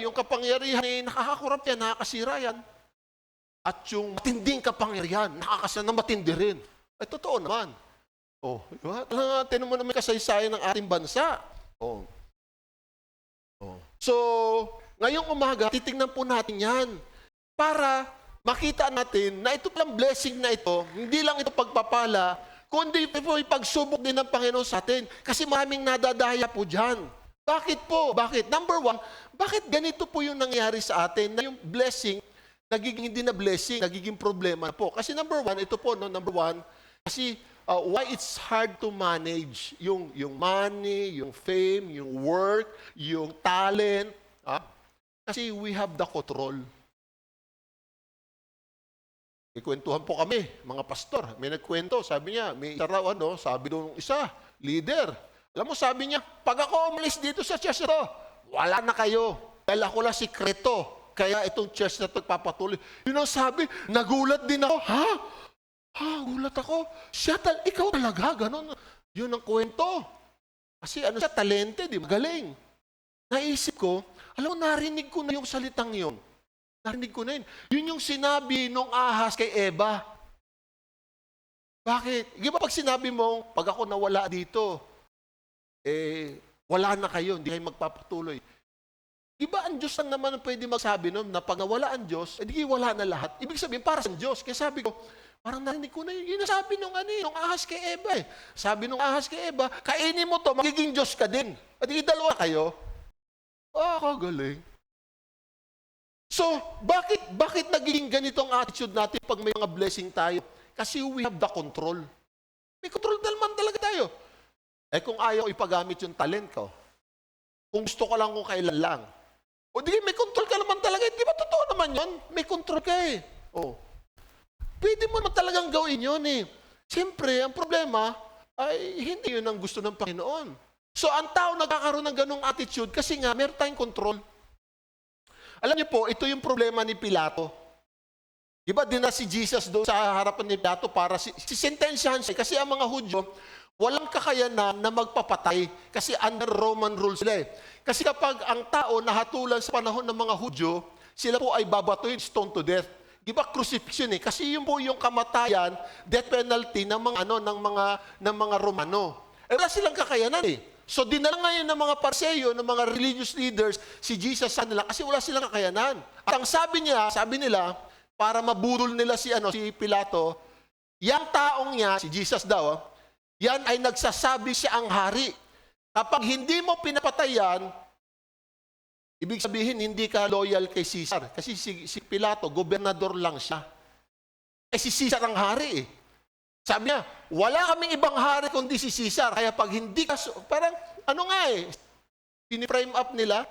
Speaker 5: Yung kapangyarihan nakakakorrupt yan, nakakasira yan. At yung matinding kapangyarihan, nakakasira na matindi rin. Totoo naman. Tinan mo naman kasaysayan ng ating bansa. So, ngayong umaga, titingnan po natin yan para makita natin na ito palang blessing na ito, hindi lang ito pagpapala, kundi po yung pagsubok din ng Panginoon sa atin. Kasi maraming nadadaya po dyan. Bakit po? Bakit? Number 1, bakit ganito po yung nangyari sa atin na yung blessing, nagiging hindi na blessing, nagiging problema po? Kasi number 1, ito po, number 1, kasi why it's hard to manage yung money, yung fame, yung work, yung talent. Kasi we have the control. Ikwentuhan po kami, mga pastor. May nagkwento, sabi niya, may isa raw sabi doon isa, leader. Alam mo, sabi niya, pag ako umalis dito sa church ito, wala na kayo. Dahil ako lang sikreto. Kaya itong church na ito papatuloy. Yun ang sabi, nagulat din ako. Gulat ako. Ikaw talaga, ganon. Yun ang kwento. Kasi siya, talented, magaling. Naisip ko, alam mo, narinig ko na yung salitang yun. Narinig ko na yun. Yun yung sinabi nung ahas kay Eva. Bakit? Di ba pag sinabi mo, pag ako nawala dito, wala na kayo, hindi kayo magpapatuloy. Di ba ang Diyos lang naman ang pwede magsabi nun na pag nawala ang Diyos, edi wala na lahat. Ibig sabihin, para sa Diyos. Kaya sabi ko, parang narinig ko na yung ginasabi nung ahas kay Eva eh. Sabi nung ahas kay Eva, kainin mo to, magiging Diyos ka din. At dalawa kayo. Kagaling. So, bakit naging ganitong attitude natin pag may mga blessing tayo? Kasi we have the control. May control naman talaga tayo. Kung ayaw ipagamit yung talent ko, kung gusto ko lang kung kailan lang, o di may control ka naman talaga. Di ba totoo naman yun? May control ka eh. Pwede mo naman talagang gawin yun eh. Siyempre, ang problema ay hindi yun ang gusto ng Panginoon. So, ang tao nagkakaroon ng ganong attitude kasi nga, meron tayong control. Alam niyo po, ito yung problema ni Pilato. Di ba, din na si Jesus doon sa harapan ni Pilato para sisentensyahan siya. Kasi ang mga Hudyo, walang kakayanan na magpapatay kasi under Roman rules sila eh. Kasi kapag ang tao nahatulan sa panahon ng mga Hudyo, sila po ay babatuin, stone to death. Di ba crucifixion eh? Kasi yun po yung kamatayan, death penalty ng mga Romano. Wala silang kakayanan eh. So dinala ngayon ng mga Parseyo, ng mga religious leaders, si Jesus sa nila kasi wala silang kakayanan. At ang sabi nila, para mabudol nila si Pilato, yang taong niya, si Jesus daw, yan ay nagsasabi siya ang hari. Kapag hindi mo pinapatay yan, ibig sabihin hindi ka loyal kay Caesar. Kasi si Pilato, gobernador lang siya. Si Caesar ang hari eh. Sabi niya, wala kaming ibang hari kundi si Caesar. Kaya pag hindi ka, parang piniprime up nila,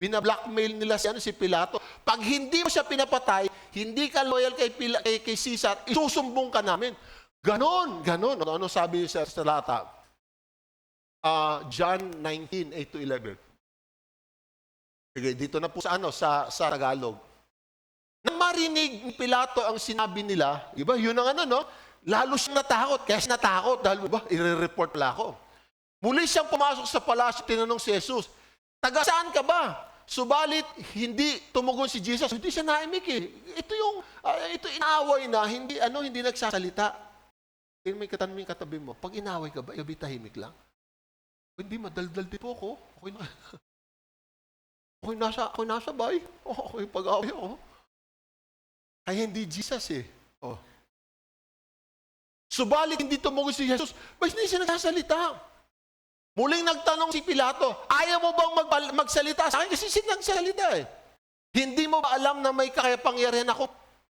Speaker 5: binablackmail nila si Pilato. Pag hindi mo siya pinapatay, hindi ka loyal kay Caesar, isusumbong ka namin. Ganon. Ano sabi sa talata? John 19, 8-11. Okay, dito na po sa Tagalog. Nang marinig ni Pilato ang sinabi nila, iba, yun ang lalo siyang natakot. Kaya siya natakot dahil, i-report pala ako. Muli siyang pumasok sa palasyo, tinanong si Jesus, taga saan ka ba? Subalit, hindi tumugon si Jesus. Hindi siya naimik eh. Ito inaaway na, hindi nagsasalita. May katabi mo, pag inaway ka ba, gabi tahimik lang? Hindi, madaldal din po ako. Okay nasa bay. Okay, pag-away ako. Kaya hindi Jesus eh. Subalit, hindi tumugon si Jesus, ba't hindi siya nagsasalita? Muling nagtanong si Pilato, ayaw mo bang magsalita sa akin? Kasi siya nagsalita eh. Hindi mo ba alam na may kakapangyarihan ako?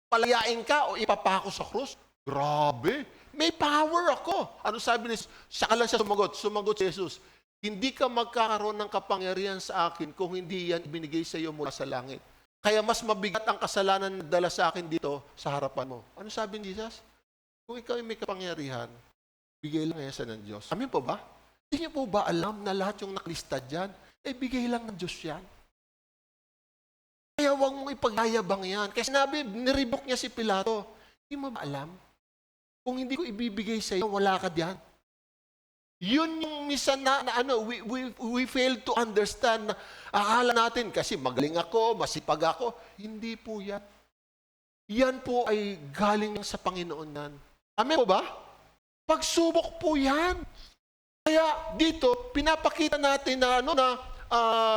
Speaker 5: Palayain ka o ipapako sa krus? Grabe. May power ako. Ano sabi niya? Saka lang siya sumagot. Sumagot si Jesus, hindi ka magkakaroon ng kapangyarihan sa akin kung hindi yan ibinigay sa iyo mula sa langit. Kaya mas mabigat ang kasalanan na dala sa akin dito sa harapan mo. Ano sabi ni Jesus? Kung ikaw ay may kapangyarihan, bigay lang yan sa ng Diyos. Amin po ba? Hindi niyo po ba alam na lahat yung nakalista dyan, bigay lang ng Diyos yan? Kaya huwag mong ipagyayabang yan. Kasi sinabi, niribok niya si Pilato. Hindi mo ba alam? Kung hindi ko ibibigay sa iyo, wala ka diyan. Yun yung minsan we fail to understand na akala natin kasi magaling ako, masipag ako. Hindi po yan. Yan po ay galing sa Panginoon yan. Amen po ba? Pagsubok po yan. Kaya dito, pinapakita natin na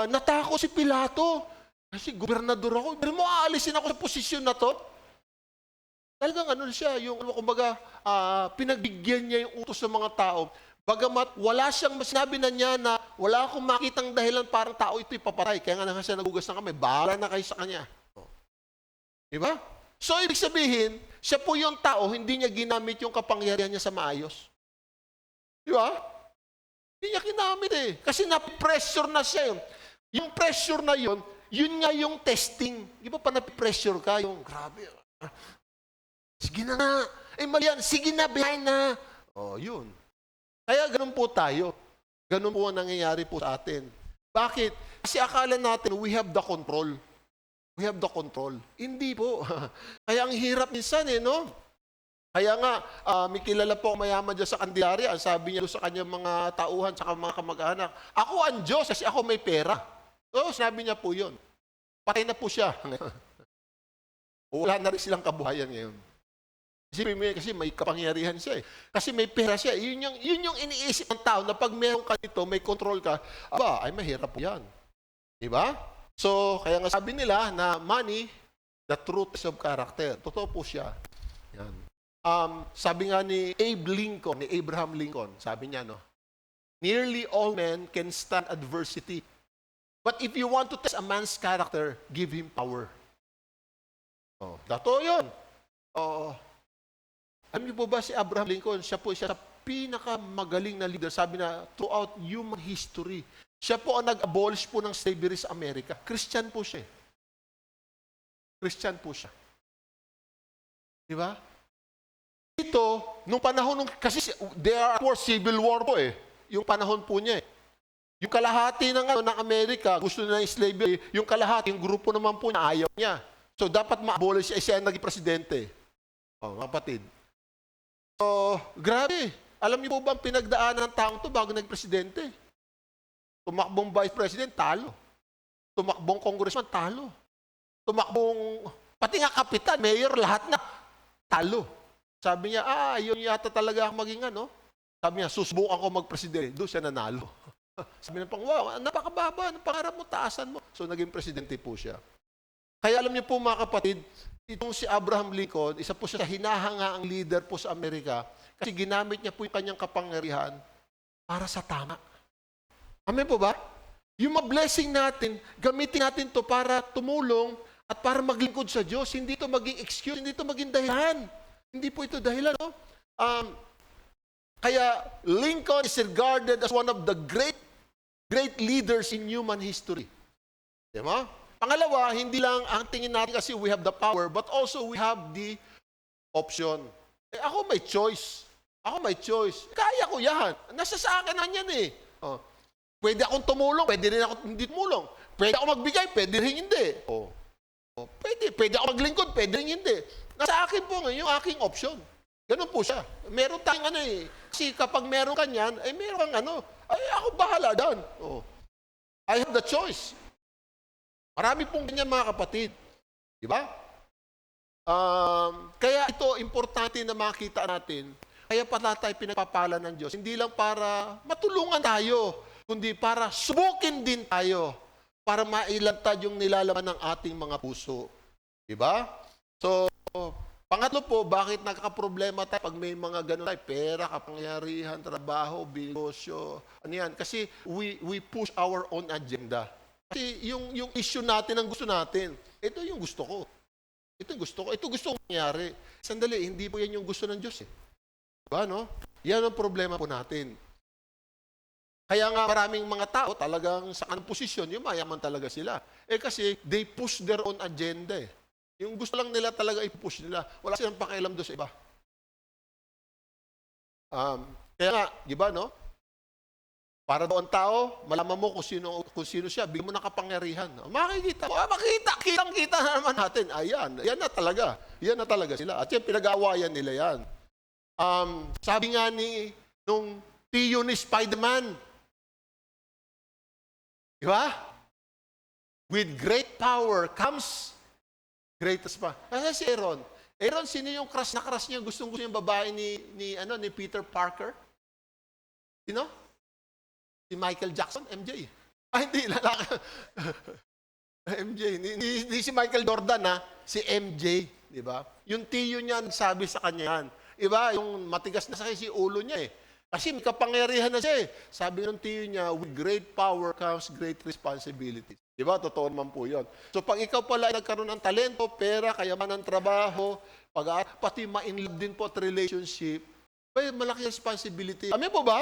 Speaker 5: natako si Pilato. Kasi gobernador ako. Pero mo aalisin ako sa posisyon na to. Talagang siya, pinagbigyan niya yung utos ng mga tao. Bagamat wala siyang sinabi na niya na wala akong makitang dahilan parang tao ito ipapatay. Kaya nga siya nagugas ng kamay. Bahala na kayo sa kanya. Diba? So, ibig sabihin, siya po yung tao, hindi niya ginamit yung kapangyarihan niya sa maayos. Diba? Hindi niya ginamit eh. Kasi na-pressure na siya. Yung pressure na yun nga yung testing. Di ba pa na-pressure ka? Yung grabe. Sige na nga. Mali yan. Sige na, behind na. Yun. Kaya ganun po tayo. Ganun po ang nangyayari po sa atin. Bakit? Kasi akala natin, we have the control. We have the control. Hindi po. Kaya ang hirap minsan no? Kaya nga, may kilala po mayaman dyan sa Candelaria. Ang sabi niya sa kanyang mga tauhan, sa mga kamag-anak, ako ang Diyos kasi ako may pera. So, sabi niya po yun. Patay na po siya. Wala na rin silang kabuhayan ngayon. Kasi may kapangyarihan siya eh. Kasi may pera siya. Yun yung iniisip ng tao na pag meron ka nito, may control ka, ay mahirap po yan. Diba? So, kaya nga sabi nila na money, the truth is of character. Totoo po siya. Yan. Sabi nga ni Abraham Lincoln, sabi niya, no, nearly all men can stand adversity. But if you want to test a man's character, give him power. Oh, totoo yun. Oh, alam niyo po ba si Abraham Lincoln, siya sa pinakamagaling na leader, sabi na, throughout human history, siya po ang nag-abolish po ng slavery sa Amerika. Christian po siya. Christian po siya. Di ba? Ito, nung panahon, kasi there are for civil war po yung panahon po niya Yung kalahati ng Amerika, gusto nila yung slavery, yung kalahati, yung grupo naman po niya, ayaw niya. So, dapat ma-abolish siya ang naging presidente. Oh, kapatid. So, grabe. Alam niyo po ba ang pinagdaanan ng taong to bago naging presidente? Tumakbong vice president, talo. Tumakbong congressman, talo. Tumakbong, pati nga kapitan, mayor, lahat na, talo. Sabi niya, yun yata talaga ako maging Sabi niya, susubukan ko mag-presidente. Doon siya nanalo. Sabi niya pang, wow, napakababa, ang pangarap mo, taasan mo. So, naging presidente po siya. Kaya alam niyo po mga kapatid, itong si Abraham Lincoln, isa po siya hinahangaang leader po sa Amerika kasi ginamit niya po yung kanyang kapangyarihan para sa tama. Amen po ba? Yung blessing natin, gamitin natin to para tumulong at para maglingkod sa Diyos. Hindi ito maging excuse, hindi ito maging dahilan. Hindi po ito dahilan. No? Kaya Lincoln is regarded as one of the great leaders in human history. Diba? Pangalawa, hindi lang ang tingin natin kasi we have the power, but also we have the option. Ako may choice. Kaya ko yan. Nasa sa akin na yan Pwede akong tumulong, pwede rin ako hindi tumulong. Pwede ako magbigay, pwede rin hindi. Pwede ako maglingkod, pwede rin hindi. Nasa akin po ngayon yung aking option. Ganun po siya. Meron tayong Kasi kapag meron ka niyan, meron kang ako bahala doon. I have the choice. Marami pong ganyan mga kapatid. Diba? Kaya ito, importante na makita natin. Kaya pala tayo pinagpapala ng Diyos. Hindi lang para matulungan tayo, kundi para subukin din tayo para mailantad yung nilalaman ng ating mga puso. Diba? So, pangatlo po, bakit nagkakaproblema tayo pag may mga ganun tayo? Pera, kapangyarihan, trabaho, negosyo, yan? Kasi we push our own agenda. Kasi yung issue natin, ang gusto natin, ito yung gusto ko. Ito gusto kong mangyari. Sandali, hindi po yan yung gusto ng Diyos Diba, no? Yan ang problema po natin. Kaya nga maraming mga tao talagang sa kanang posisyon, yung mayaman talaga sila. Kasi they push their own agenda Yung gusto lang nila talaga i-push nila. Wala silang pakialam doon sa iba. Kaya nga, di ba, no? Para doon tao, malaman mo kung sino siya, bigyan mo ng kapangyarihan. Makikita mo, kitang-kita na naman natin. Yan na talaga sila. At yan, pinag-aawayan nila yan. Sabi nga nung tiyo ni Spider-Man, di ba? With great power comes greatest pa. Kasi si Aaron. Aaron, sino yung crush niya? Gustong-gusto yung babae ni Peter Parker? Sino? Si Michael Jackson? MJ. Hindi. Lalaki. MJ. Hindi si Michael Jordan, Si MJ. Di ba? Yung tiyo niya, sabi sa kanya yan. Diba? Yung matigas na si ulo niya Kasi may kapangyarihan na siya Sabi ng tiyo niya, with great power comes great responsibility. Diba? Totoo naman po yun. So pag ikaw pala ay nagkaroon ng talento, pera, kayamanan ng trabaho, pati ma-inlove din po at relationship, malaki responsibility. Amen po ba?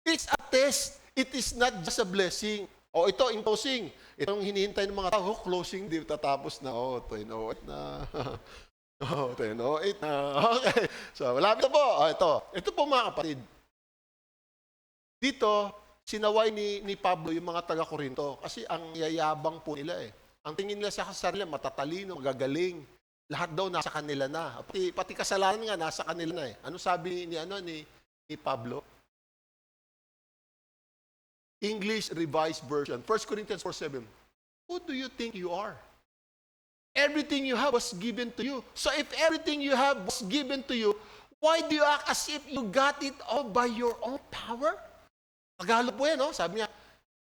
Speaker 5: It's a test. It is not just a blessing. Ito, in closing. Itong hinihintay ng mga tao, closing, di tatapos na. 10:08 na. 10:08 na. Okay. So, malapit na po. Ito po mga kapatid. Dito, sinaway ni Pablo yung mga taga-Korinto kasi ang yayabang po nila Ang tingin nila sa sarili, matatalino, magagaling. Lahat daw nasa kanila na. Pati kasalanan nga nasa kanila na Ano sabi ni Pablo? English Revised Version, 1 Corinthians 4:7. Who do you think you are? Everything you have was given to you. So if everything you have was given to you, why do you act as if you got it all by your own power? Tagalog po yan, Sabi niya,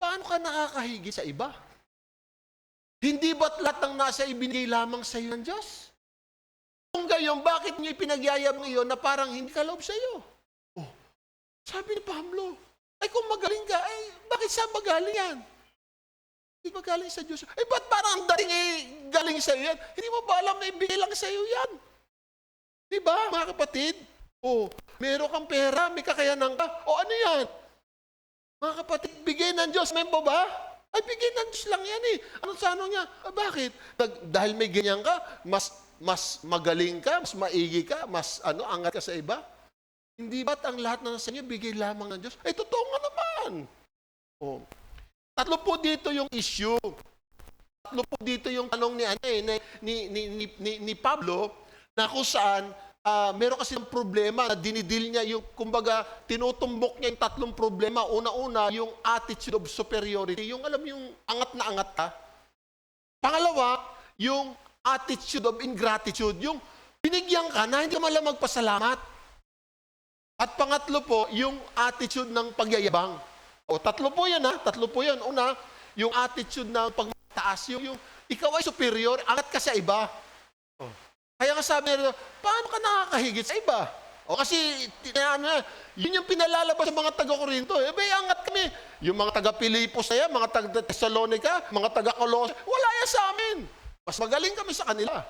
Speaker 5: paano ka nakakahigi sa iba? Hindi ba't lahat ng nasa ibinigay lamang sa iyo ng Diyos? Kung gayon, bakit niyo ipinagyayabang iyon na parang hindi ka loob sa iyo? Oh, sabi ni Pablo, ay kung magaling ka, ay bakit saan magaling yan? Hindi ba galing sa Diyos? Ay ba't parang ang dating galing sa iyo yan? Hindi mo ba alam na ibigay lang sa iyo yan? Di ba, mga kapatid? Oh, meron kang pera, may kakayanan ka. O ano yan? Mga kapatid, bigay ng Diyos. May mo ba? Ay, bigay ng Diyos lang yan eh. Ano sa ano niya? Bakit? Dahil may ganyan ka, mas magaling ka, mas maigi ka, mas angat ka sa iba? Hindi ba't ang lahat na nasa inyo, bigay lamang ng Diyos? Ay, totoo nga naman. Oh. Tatlo po dito yung issue. Tatlo po dito yung tanong ni Pablo na kung saan meron kasi ng problema na dinidil niya yung, kumbaga, tinutumbok niya yung tatlong problema. Una-una, yung attitude of superiority. Yung alam yung angat na angat ka. Pangalawa, yung attitude of ingratitude. Yung binigyan ka na hindi ka malang magpasalamat. At pangatlo po, yung attitude ng pagyayabang. O, tatlo po yan ha. Tatlo po yan. Una, yung attitude ng pagmataas. Yung ikaw ay superior, angat ka sa iba. O. Kaya nga sabi nila, paano ka nakakahigit sa iba? O kasi, yun yung pinalalabas sa mga taga-Korinto. Eh, angat kami. Yung mga taga-Pilipos na yan, mga taga-Thessalonica, mga taga-Colossae, wala yan sa amin. Mas magaling kami sa kanila.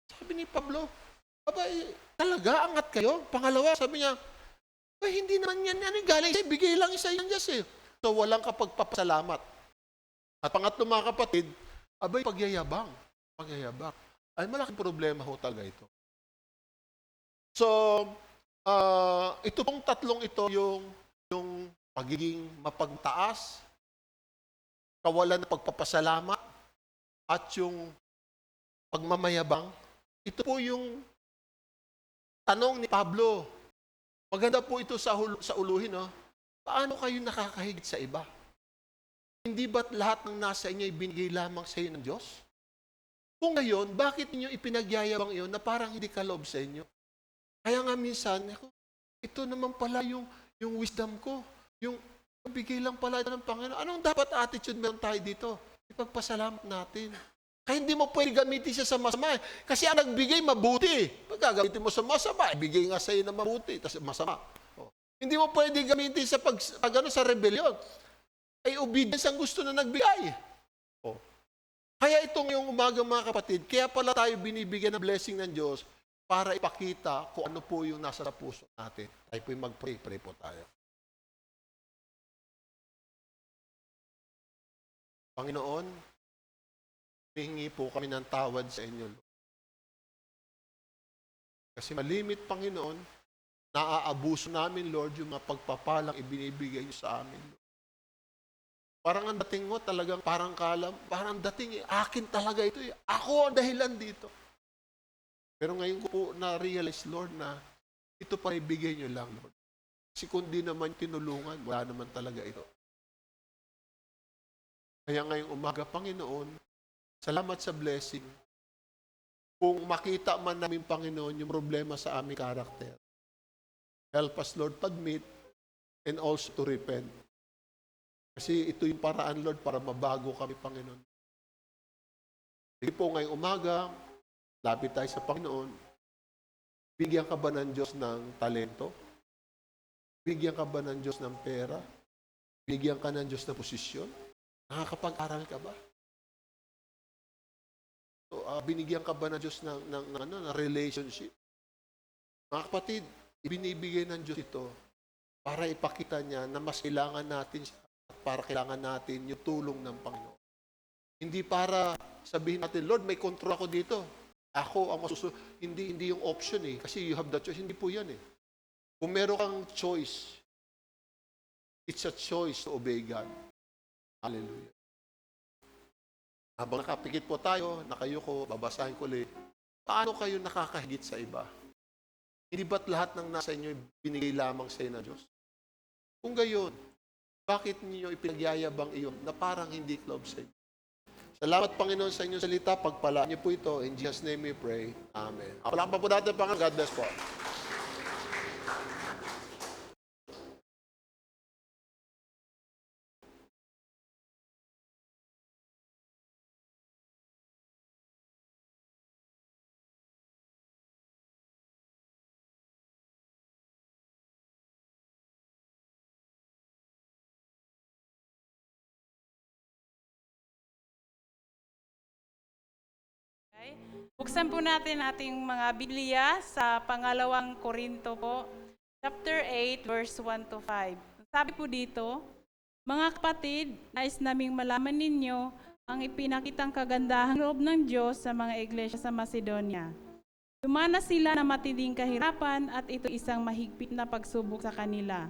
Speaker 5: Sabi ni Pablo, talaga, angat kayo? Pangalawa, sabi niya, hindi naman yan galing sa'yo, bigay lang isa yan Diyos eh. So, walang kapagpapasalamat. At pangatlo mga kapatid, pagyayabang. Pagyayabang. Ay, malaking problema ho talaga ito. So, ito pong tatlong ito, yung pagiging mapagtaas, kawalan ng pagpapasalamat, at yung pagmamayabang. Ito po yung tanong ni Pablo. Maganda po ito sa uluhin, no? Paano kayo nakakahigit sa iba? Hindi ba't lahat ng nasa inyo ibinigay lamang sa iyo ng Diyos? Kung ngayon, bakit ninyo ipinagyayabang iyon na parang hindi kaloob sa inyo? Kaya nga minsan, ito naman pala yung wisdom ko. Yung bigay lang pala ito ng Panginoon. Anong dapat attitude meron tayo dito? Ipagpasalamat natin. Kaya hindi mo pwede gamitin siya sa masama. Kasi ang nagbigay, mabuti. Pag gagamitin mo sa masama, ibigay nga sa iyo na mabuti, tapos masama. Hindi mo pwede gamitin sa sa rebellion. Ay obedience ang gusto na nagbigay. Kaya itong yung umaga mga kapatid, kaya pala tayo binibigyan ng blessing ng Diyos para ipakita kung ano po yung nasa puso natin. Tayo po yung mag-pray. Pray po tayo. Panginoon, hihingi po kami ng tawad sa inyo. Kasi malimit, Panginoon, naaabuso namin, Lord, yung mga pagpapalang ibinibigay niyo sa amin. Parang ang dating mo talagang parang parang dating akin talaga ito. Ako ang dahilan dito. Pero ngayon ko po na-realize, Lord, na ito pa ibigay niyo lang, Lord. Kasi kung di naman tinulungan, wala naman talaga ito. Kaya ngayong umaga, Panginoon, salamat sa blessing. Kung makita man namin, Panginoon, yung problema sa aming karakter, help us, Lord, pag-meet and also to repent. Kasi ito yung paraan, Lord, para mabago kami, Panginoon. Sige po, ngayong umaga, lapit tayo sa Panginoon. Bigyan ka ba ng Diyos ng talento? Bigyan ka ba ng Diyos ng pera? Bigyan ka ng Diyos ng posisyon? Nakakapag-aral ka ba? So, binigyan ka ba ng Diyos ng relationship? Mga kapatid, ibinibigay ng Diyos ito para ipakita niya na mas kailangan natin siya at para kailangan natin yung tulong ng Panginoon. Hindi para sabihin natin, Lord, may control ako dito. Ako ang masusunod. Hindi yung option eh. Kasi you have the choice. Hindi po yan eh. Kung meron kang choice, it's a choice to obey God. Hallelujah. Habang nakapikit po tayo, nakayuko, babasahin ko ulit. Paano kayo nakakahigit sa iba? Hindi ba't lahat ng nasa inyo binigay lamang sa inyo ng Diyos? Kung gayon, bakit niyo ipinagyayabang iyon na parang hindi club sa inyo? Salamat, Panginoon, sa inyong salita. Pagpalaan niyo po ito. In Jesus' name we pray. Amen. Palakpan po natin, Panginoon. God bless po.
Speaker 6: Buksan po natin ating mga Biblia sa pangalawang Korinto po, chapter 8, verse 1 to 5. Sabi po dito, mga kapatid, nais naming malaman ninyo ang ipinakitang kagandahang loob ng Diyos sa mga iglesia sa Macedonia. Dumana sila na matinding kahirapan at ito isang mahigpit na pagsubok sa kanila.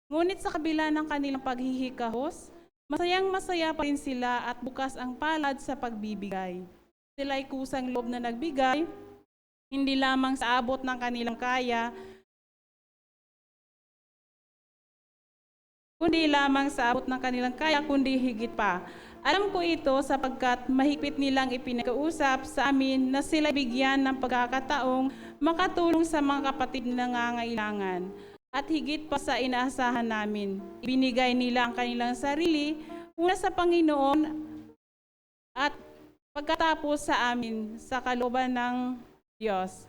Speaker 6: Ngunit sa kabila ng kanilang paghihikahos, masayang-masaya pa rin sila at bukas ang palad sa pagbibigay. Sila ay kusang loob na nagbigay, hindi lamang sa abot ng kanilang kaya, kundi higit pa. Alam ko ito sapagkat mahigpit nilang ipinag-uusap sa amin na sila bigyan ng pagkakataong makatulong sa mga kapatid na nangangailangan. At higit pa sa inaasahan namin, ibinigay nila ang kanilang sarili una sa Panginoon at pagkatapos sa amin sa kalooban ng Diyos.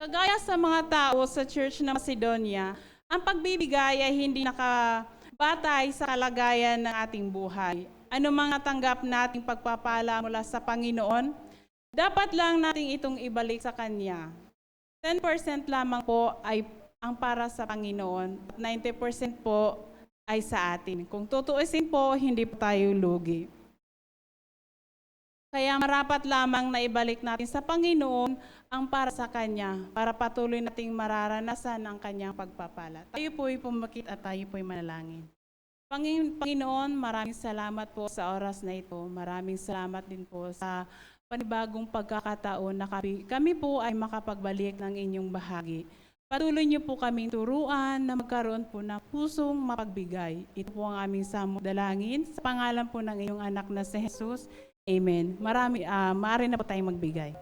Speaker 6: Kagaya sa mga tao sa Church ng Macedonia, ang pagbibigay ay hindi nakabatay sa kalagayan ng ating buhay. Ano mga tanggap nating pagpapala mula sa Panginoon, dapat lang nating itong ibalik sa Kanya. 10% lamang po ay ang para sa Panginoon, 90% po ay sa atin. Kung tutuusin po, hindi po tayo lugi. Kaya marapat lamang na ibalik natin sa Panginoon ang para sa Kanya, para patuloy nating mararanasan ang Kanyang pagpapala. Tayo po'y pumakit at tayo po'y manalangin. Panginoon, maraming salamat po sa oras na ito. Maraming salamat din po sa panibagong pagkakataon na kami po ay makapagbalik ng inyong bahagi. Patuloy niyo po kaming turuan na magkaroon po ng pusong mapagbigay. Ito po ang aming samudalangin sa pangalan po ng inyong anak na si Jesus. Amen. Maaari na po tayong magbigay.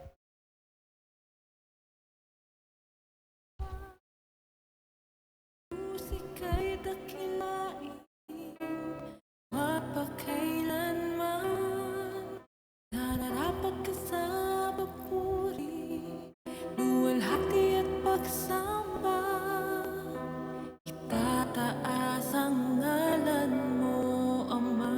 Speaker 3: Musika'y dakilain, mapakailanman, nararapat ka sa papuri, luwalhati at pagsamba, itataas ang ngalan mo, Ama.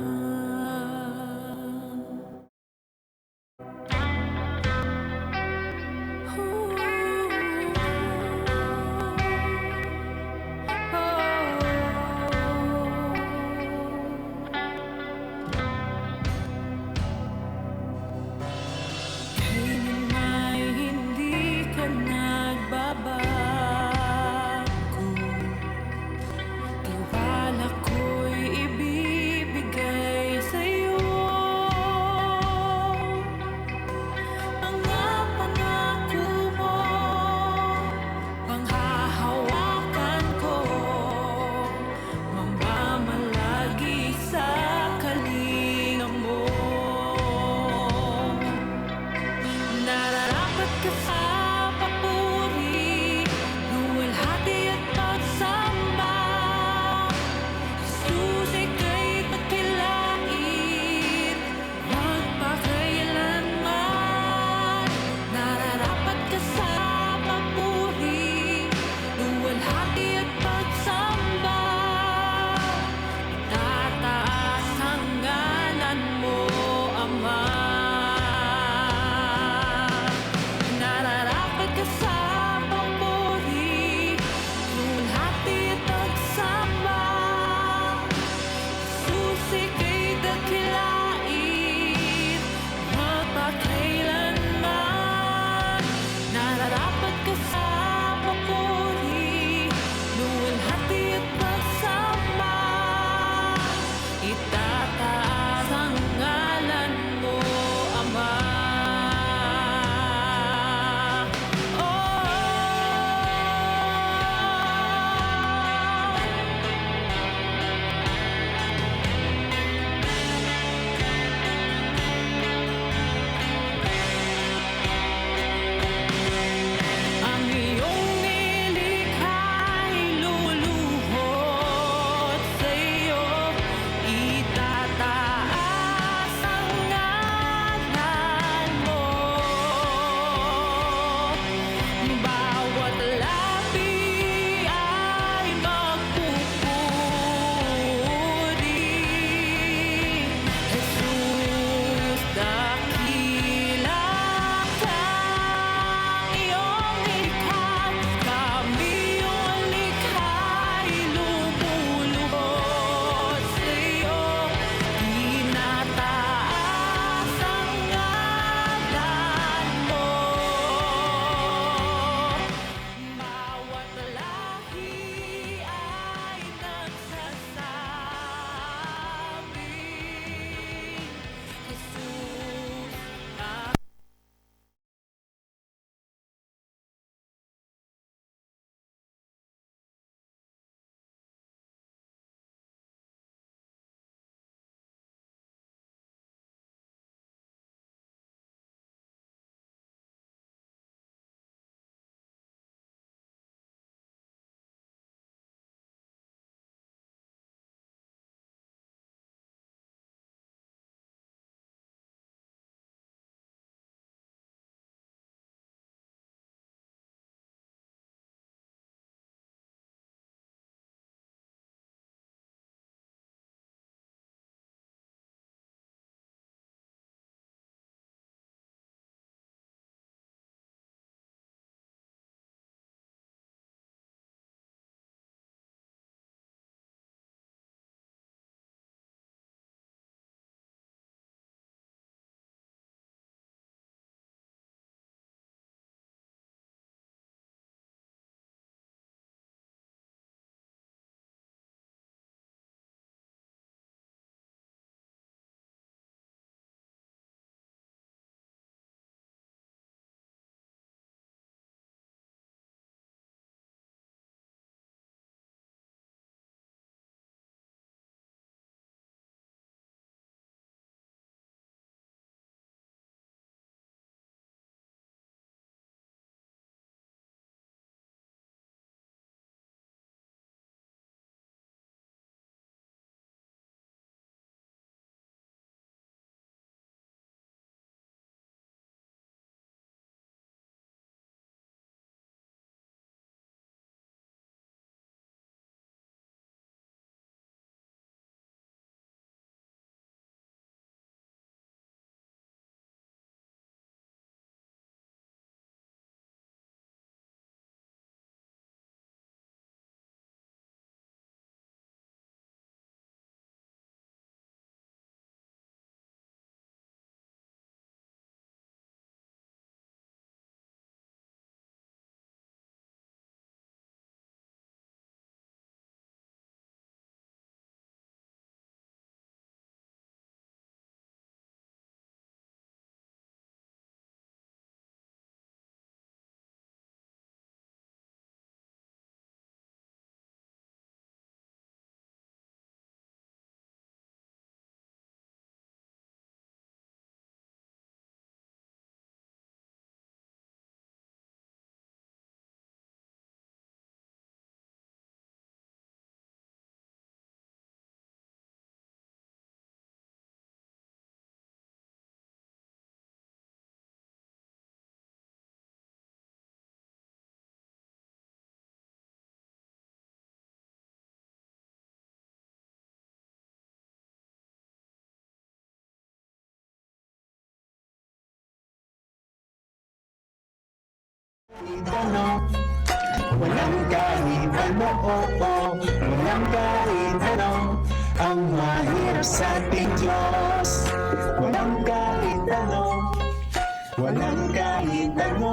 Speaker 7: Ano, walang kahit ano, walang kahit ano, ang mahirap sa ating Diyos. Walang kahit ano, walang kahit ano,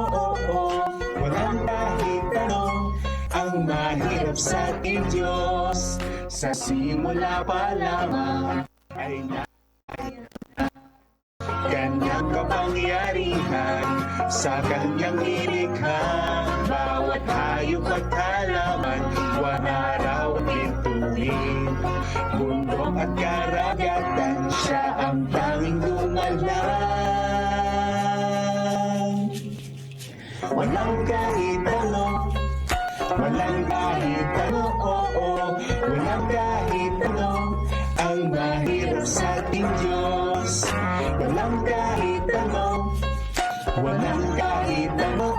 Speaker 7: walang kahit ano, ang mahirap sa ating Diyos. Sa simula pa lamang ay Kanyang kapangyarihan sa kanyang nilikha. Bawat hayop at halaman, buwan araw at bituin, bundok at karagatan, siya ang tanging dumalang. Walang kahit ano, walang kahit ano, walang kahit ano, ang mahirap sa ating Diyos. Walang kahit ano, walang kahit ano,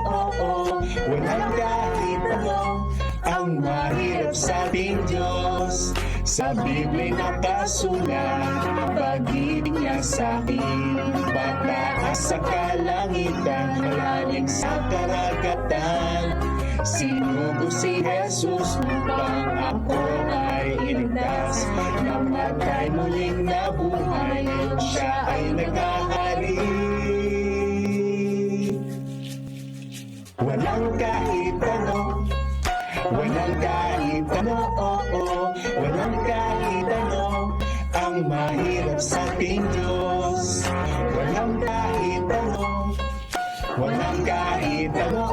Speaker 7: walang kahit ano, ang mahirap sa ating Diyos. Sa Biblia nakasulat, pag-ibig niya sa akin, mataas sa kalangitan, malalim sa karagatan. Sinugo si Jesus upang ako ay iligtas. Namatay muling nabuhay, siya ay naghahari. Walang kahit ano, walang kahit ano, walang kahit ano, ang mahirap sa ating Diyos. Walang kahit ano, walang kahit ano,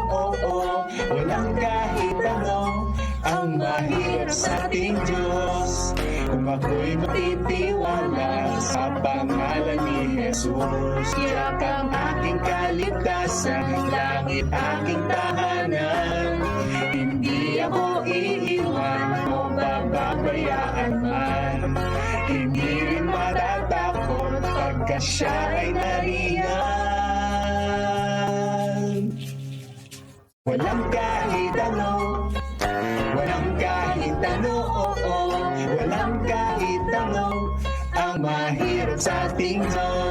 Speaker 7: walang kahit ano, ang mahirap sa ating Diyos. Kung ako'y matitiwala sa pangalan ni Jesus, siya ang aking kaligtasan, langit aking tahanan. Hindi ako iiwan o bababayaan man, hindi rin matatakot pagka siya ay nariyan. Walang kahit ano, walang kahit ano, walang kahit ano, ang mahirap sa ating Diyos.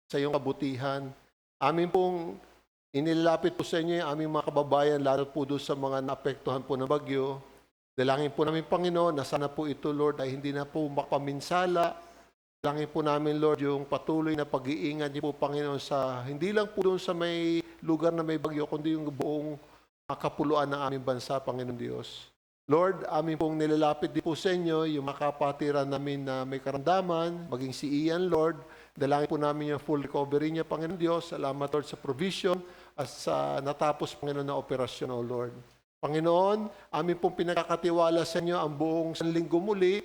Speaker 5: Sa iyong kabutihan. Amin pong inilapit po sa inyo yung aming mga kababayan, lalo po doon sa mga naapektuhan po ng bagyo. Dalangin po namin, Panginoon, na sana po ito, Lord, ay hindi na po makapaminsala. Dalangin po namin, Lord, yung patuloy na pag-iingat niyo po, Panginoon, sa hindi lang po doon sa may lugar na may bagyo, kundi yung buong kapuluan ng aming bansa, Panginoon Diyos. Lord, amin pong nilalapit din po sa inyo yung mga kapatiran namin na may karamdaman, maging si Ian, Lord. Dalangin po namin yung full recovery niya, Panginoon Diyos. Salamat, Lord, sa provision at sa natapos, Panginoon, na operasyon, O Lord. Panginoon, amin pong pinakakatiwala sa inyo ang buong sanlinggo muli.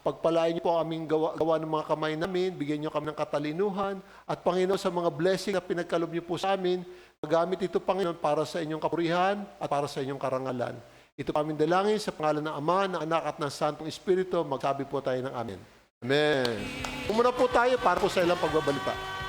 Speaker 5: Pagpalain niyo po ang aming gawa ng mga kamay namin, bigyan niyo kami ng katalinuhan. At Panginoon, sa mga blessing na pinagkalob niyo po sa amin, magamit ito, Panginoon, para sa inyong kapurihan at para sa inyong karangalan. Ito aming dalangin sa pangalan ng Ama, ng Anak at ng Santong Espiritu. Magsabi po tayo ng Amen. Amen. Umuna po tayo para po sa ilang pagbabalita.